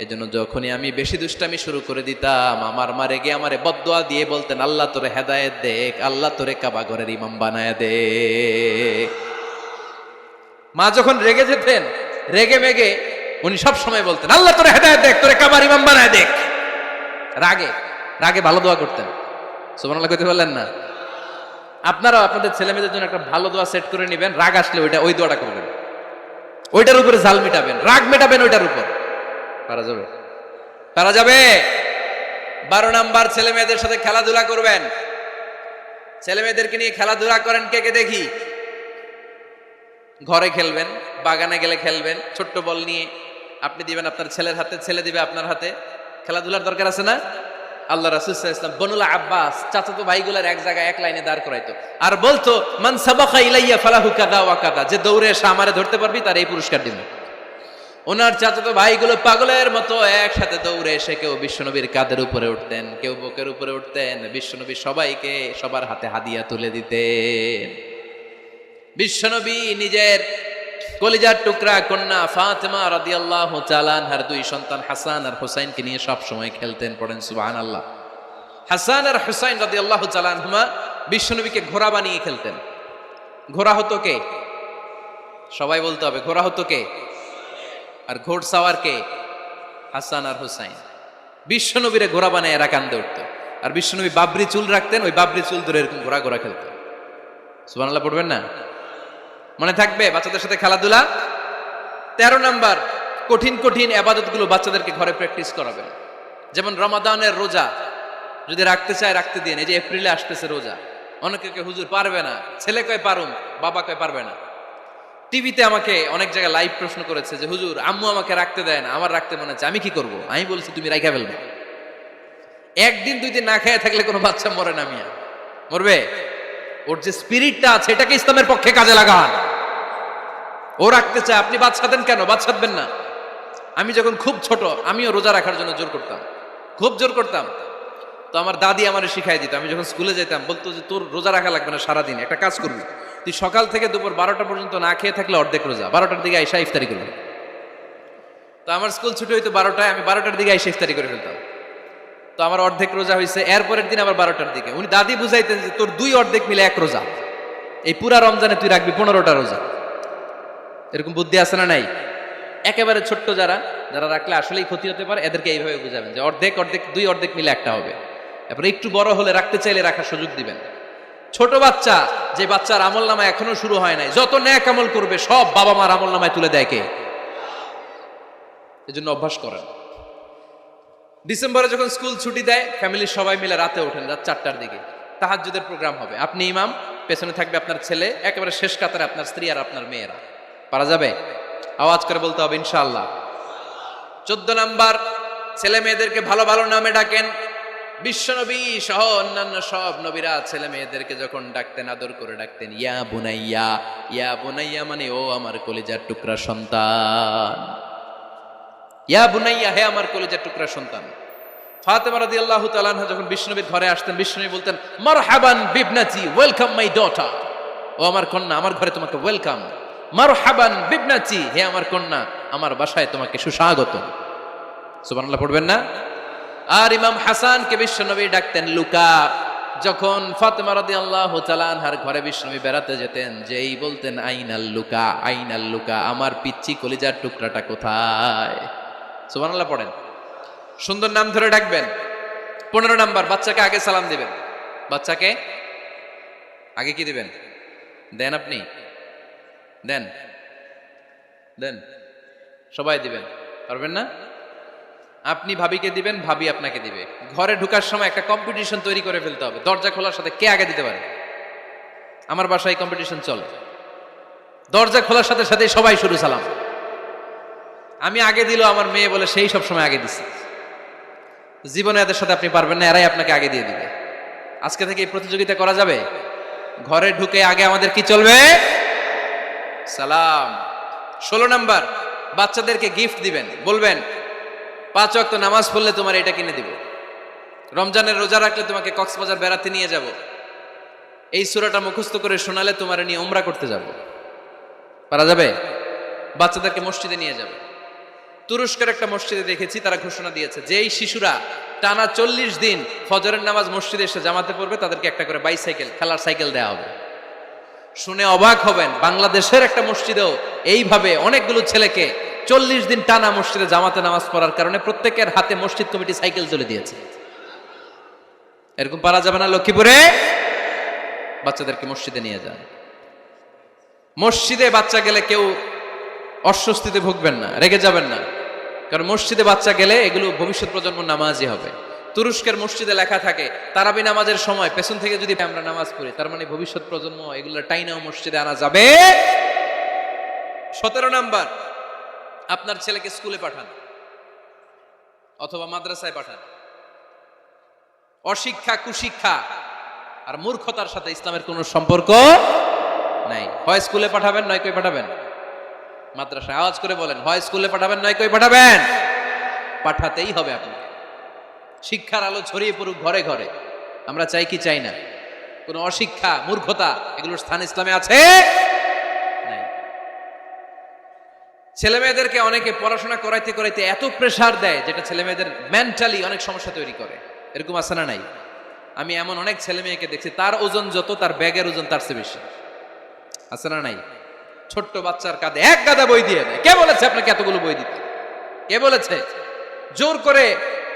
এজন্য যখনই আমি বেশি দুষ্টামি শুরু করে দিতাম, আমার মা রেগে আমারে বদদোয়া দিয়ে বলতেন আল্লাহ তোরে হেদায়েত দেখ, আল্লাহ তোরে কাবা ঘরের ইমাম বানায় দে। মা যখন রেগে যেতেন, রেগে মেগে উনি সব সময় বলতেন আল্লাহ তোরে হেদায়েত দেখ, তোরে কাবার ইমাম বানায় দেখ। রাগে রাগে ভালো দোয়া করতেন। সুবহানাল্লাহ কইতে বললেন না? আপনারাও আপনাদের ছেলে মেয়েদের জন্য একটা ভালো দোয়া সেট করে নেবেন, রাগ আসলে ওই দোয়াটা করবেন, ওইটার উপরে ঝাল মেটাবেন, রাগ মেটাবেন ওইটার উপর। পারা যাবে? পারা যাবে? 12 নাম্বার, ছেলে মেয়েদের সাথে খেলাধুলা করবেন। ছেলে মেয়েদেরকে নিয়ে খেলাধুলা করেন কে কে দেখি। ঘরে খেলবেন, বাগানে গেলে খেলবেন, ছোট্ট বল নিয়ে আপনি দিবেন আপনার ছেলের হাতে, ছেলে দিবে আপনার হাতে। খেলাধুলার দরকার আছে না? আল্লাহ রাসূল সাল্লাল্লাহু আলাইহি ওয়াসাল্লাম বনুল আব্বাস চাচাতো ভাইগুলোর এক জায়গায় এক লাইনে দাঁড় করাইতো আর বলতো মান সাবাকা ইলাইয়া ফালাহু কাদা ওয়া কাদা, যে দৌড়ে এসে আমারে ধরতে পারবি তার এই পুরস্কার দিব। ওনার চাচাতো ভাইগুলো পাগলের মতো একসাথে দৌড়ে এসে কেউ বিশ্বনবীর কাঁধের উপরে উঠতেন, কেউ বুকের উপরে উঠতেন। বিশ্বনবী সবাইকে সবার হাতে হাদিয়া তুলে দিতেন। বিশ্বনবী নিজের কলিজার টুকরা কন্যা ফাতেমা রাদিয়াল্লাহু তাআলা আনহার 2 সন্তান হাসান আর হুসাইনকে নিয়ে সব সময় খেলতেন। পড়েন সুবহানাল্লাহ। হাসান আর হুসাইন রাদিয়াল্লাহু তাআলা আনহুমা বিশ্বনবীকে ঘোড়া বানিয়ে খেলতেন। ঘোড়া হতো কে? সবাই বলতে হবে, ঘোড়া হতো কে? আর ঘোড়সাওয়ার কে? হাসান আর হুসাইন। বিশ্বনবীরে ঘোড়া বানায় এরা কান্দে উঠত। আর বিশ্বনবী বাবরি চুল রাখতেন, ওই বাবরি চুল ধরে এরকম ঘোড়া ঘোড়া খেলতেন। সুবহানাল্লাহ পড়বেন না? মনে থাকবে বাচ্চাদের সাথে খেলাধুলা। 13 নাম্বার, কঠিন কঠিন ইবাদতগুলো বাচ্চাদেরকে ঘরে প্র্যাকটিস করাবেন। যেমন রমাদানের রোজা যদি রাখতে চায় রাখতে দিন। এই যে এপ্রিলে আসতেছে রোজা, অনেকে হুজুর পারবে না, ছেলে কয় পারুম, বাবা কয় পারবে না। টিভিতে আমাকে অনেক জায়গায় লাইভ প্রশ্ন করেছে যে হুজুর আম্মু আমাকে রাখতে দেয় না, আমার রাখতে মনে হচ্ছে, আমি কি করব? আমি বলছি তুমি রাইখা ফেলবে। একদিন 2 দিন না খেয়ে থাকলে কোনো বাচ্চা মরে না মিয়া, মরবে? ওর যে স্পিরিটটা আছে এটাকে ইসলামের পক্ষে কাজে লাগান। ও রাখতে চায়, আপনি বাচ্চা দেন কেন? বাচ্চা দেবেন না। আমি যখন খুব ছোট আমিও রোজা রাখার জন্য জোর করতাম, খুব জোর করতাম। তো আমার দাদি আমারে শিখাই দিত। আমি যখন স্কুলে যেতাম বলতো যে তোর রোজা রাখা লাগবে না, সারাদিন একটা কাজ করবি, তুই সকাল থেকে দুপুর 12টা পর্যন্ত না খেয়ে থাকলে অর্ধেক রোজা, 12টার দিকে আইসা ইফতারি করবি। তো আমার স্কুল ছুটি হইতো 12টায়, আমি 12টার দিকে আইসা ইফতারি করে ফেলতাম। তো আমার অর্ধেক রোজা হয়েছে। এরপরের দিন আবার 12টার দিকে উনি দাদি বুঝাইতেন যে তোর 2 অর্ধেক মিলে 1 রোজা, এই পুরা রমজানে তুই রাখবি 15টা রোজা। এরকম বুদ্ধি আছে না নাই? একেবারে ছোট্ট যারা যারা রাখলে আসলেই ক্ষতি হতে পারে এদেরকে এইভাবে বুঝাবেন যে অর্ধেক অর্ধেক 2 অর্ধেক মিলে একটা হবে। এরপরে একটু বড় হলে রাখতে চাইলে রাখার সুযোগ দিবেন। ছোট বাচ্চা, যে বাচ্চার আমল নামা এখনো শুরু হয় নাই, যত ন্যাক আমল করবে সব বাবা মার আমল নামায় তুলে দেয় কে? এজন্য অভ্যাস করেন। ডিসেম্বরে যখন স্কুল ছুটি দেয় ফ্যামিলির সবাই মিলে রাতে ওঠেন, রাত 4টার দিকে তাহাজ্জুদের প্রোগ্রাম হবে। আপনি ইমাম, পেছনে থাকবে আপনার ছেলে, একেবারে শেষ কাতারে আপনার স্ত্রী আর আপনার মেয়েরা। পারা যাবে? আওয়াজ করে বলতে হবে ইনশাআল্লাহ। 14 নাম্বার, ছেলে মেয়েদেরকে ভালো ভালো নামে ডাকেন। বিশ্বনবী সহ অন্যান্য সব নবীরা ছেলে মেয়েদেরকে যখন ডাকতেন আদর করে ডাকতেন ইয়া বুনাইয়া। ইয়া বুনাইয়া মানে ও আমার কলিজার টুকরা সন্তান। ইয়া বুনাইয়া, হে আমার কলিজার টুকরা সন্তান। ফাতেমা রাদিয়াল্লাহু তাআলা আনহা যখন বিশ্বনবীর ঘরে আসতেন বিশ্বনবী বলতেন মারহাবান বিবনাতি, ওয়েলকাম মাই ডটার। ও আমার কন্যা, আমার ঘরে তোমাকে ওয়েলকাম। মারহাবান বিবনাতি, হে আমার কন্যা, আমার বাসায় তোমাকে সুস্বাগত। সুবহানাল্লাহ পড়বেন না? আর ইমাম হাসানকে বিশ্বনবী ডাকতেন লুকা। যখন ফাতেমা রাদিয়াল্লাহু তাআলা আনহার ঘরে বিশ্বনবী বেড়াতে যেতেন, যেই বলতেন আইনাল লুকা, আইনাল লুকা, আমার পিচ্চি কলিজার টুকরাটা কোথায়? সুবহানাল্লাহ পড়েন। সুন্দর নাম ধরে ডাকবেন। 15 নাম্বার, বাচ্চাকে আগে সালাম দিবেন। বাচ্চাকে আগে কি দিবেন? দেন আপনি? দেন দেন, সবাই দিবেন, পারবেন না? আপনি ভাবিকে দিবেন, ভাবি আপনাকে দিবে। ঘরে ঢোকার সময় একটা কম্পিটিশন তৈরি করে ফেলতে হবে, দরজা খোলার সাথে কে আগে দিতে পারে। আমার বাসায় কম্পিটিশন চলে, দরজা খোলার সাথে সাথে সবাই শুরু সালাম। আমি আগে দিল আমার মেয়ে বলে সেই সব সময় আগে দিছে। জীবনে এদের সাথে আপনি পারবেন না, এরাই আপনাকে আগে দিয়ে দিবে। আজকে থেকে এই প্রতিযোগিতা করা যাবে? ঘরে ঢুকে আগে আমাদের কি চলবে? সালাম। 16 নাম্বার, বাচ্চাদেরকে গিফট দিবেন, বলবেন 5 ওয়াক্ত নামাজ পড়লে তোমার এটা কিনে দিব, রমজানের রোজা রাখলে তোমাকে কক্সবাজার বেড়াতে নিয়ে যাব, এই সূরাটা মুখস্থ করে শোনালে তোমার নিয়ে উমরা করতে যাব। পারা যাবে? বাচ্চাদেরকে মসজিদে নিয়ে যাবে। তুরস্কের একটা মসজিদে দেখেছি, তারা ঘোষণা দিয়েছে যে এই শিশুরা টানা 40 দিন ফজরের নামাজ মসজিদে এসে জামাতে পড়বে, তাদেরকে একটা করে বাইসাইকেল, খেলার সাইকেল দেওয়া হবে। শুনে অবাক হবেন, বাংলাদেশের একটা মসজিদেও এইভাবে অনেকগুলো ছেলেকে 40 দিন টানা মসজিদে জামাতে নামাজ পড়ার কারণে প্রত্যেকের হাতে মসজিদ কমিটি সাইকেল তুলে দিয়েছে। এরকম পারা যাবে না? লক্ষ্মীপুরে বাচ্চাদেরকে মসজিদে নিয়ে যান। মসজিদে বাচ্চা গেলে কেউ অস্বস্তিতে ভুগবেন না, রেগে যাবেন না, কারণ মসজিদে বাচ্চা গেলে এগুলো ভবিষ্যৎ প্রজন্ম নামাজই হবে। তুরস্কের মসজিদে লেখা থাকে তারাবি নামাজের সময় পেছন থেকে যদি আমরা নামাজ পড়ি, তার মানে ভবিষ্যৎ প্রজন্ম এগুলো টাইনাও মসজিদে আনা যাবে। 17 নাম্বার, আপনার ছেলেকে স্কুলে পাঠান অথবা মাদ্রাসায় পাঠান। অশিক্ষা, কুশিক্ষা আর মূর্খতার সাথে ইসলামের কোনো সম্পর্ক নাই। হয় স্কুলে পাঠাবেন, নয় কই পাঠাবেন মাদ্রাসায়। আওয়াজ করে বলেন, হয় স্কুলে পাঠাবেন, নয় কই পাঠাবেন। পাঠাতেই হবে আপনাকে। শিক্ষার আলো ছড়িয়ে পড়ুক ঘরে ঘরে। আমরা চাই কি চাই না? কোন অশিক্ষা, মূর্খতা এগুলোর স্থান ইসলামে আছে নাই। ছেলে মেয়েদেরকে অনেকে পড়াশোনা করাইতে করাইতে এত প্রেসার দেয়, যেটা ছেলে মেয়েদের মেন্টালি অনেক সমস্যা তৈরি করে। এরকম আছে না নাই? আমি এমন অনেক ছেলে মেয়েকে দেখছি, তার ওজন যত, তার ব্যাগের ওজন তার চেয়ে বেশি। আছে না নাই? ছোট্ট বাচ্চার কাঁধে এক গাদা বই দিয়ে দেয়। কে বলেছে আপনাকে এতগুলো বই দিতে? কে বলেছে? জোর করে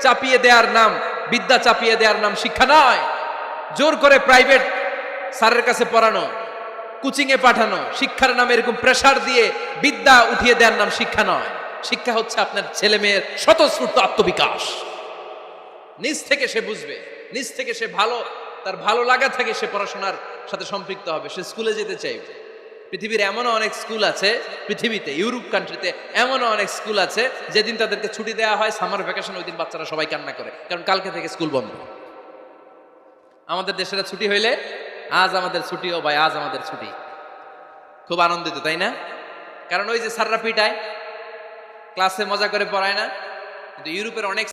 চাপিয়ে দেওয়ার নাম, বিদ্যা চাপিয়ে দেওয়ার নাম শিক্ষা নয়। জোর করে প্রাইভেট স্যারের কাছে পড়ানো, কোচিং এ পাঠানো, শিক্ষার নামে এরকম প্রেসার দিয়ে বিদ্যা উঠিয়ে দেওয়ার নাম শিক্ষা নয়। শিক্ষা হচ্ছে আপনার ছেলে মেয়ের স্বতঃস্ফূর্ত আত্মবিকাশ। নিজ থেকে সে বুঝবে, নিজ থেকে সে তার ভালো লাগা থেকে সে পড়াশোনার সাথে সম্পৃক্ত হবে, সে স্কুলে যেতে চাইবে। পৃথিবীর এমনও অনেক স্কুল আছে, পৃথিবীতে ইউরোপ কান্ট্রিতে এমনও অনেক স্কুল আছে, যেদিন তাদেরকে ছুটি দেওয়া হয় সামার ভ্যাকেশন, ওই দিন বাচ্চারা সবাই কান্না করে, কারণ কালকে থেকে স্কুল বন্ধ। আমাদের দেশের ছুটি হইলে আজ আমাদের ছুটি, ও ভাই আজ আমাদের ছুটি, খুব আনন্দিত, তাই না? কারণ ওই যে স্যাররা পিটায়, ক্লাসে মজা করে পড়ায় না। কিন্তু ইউরোপের অনেক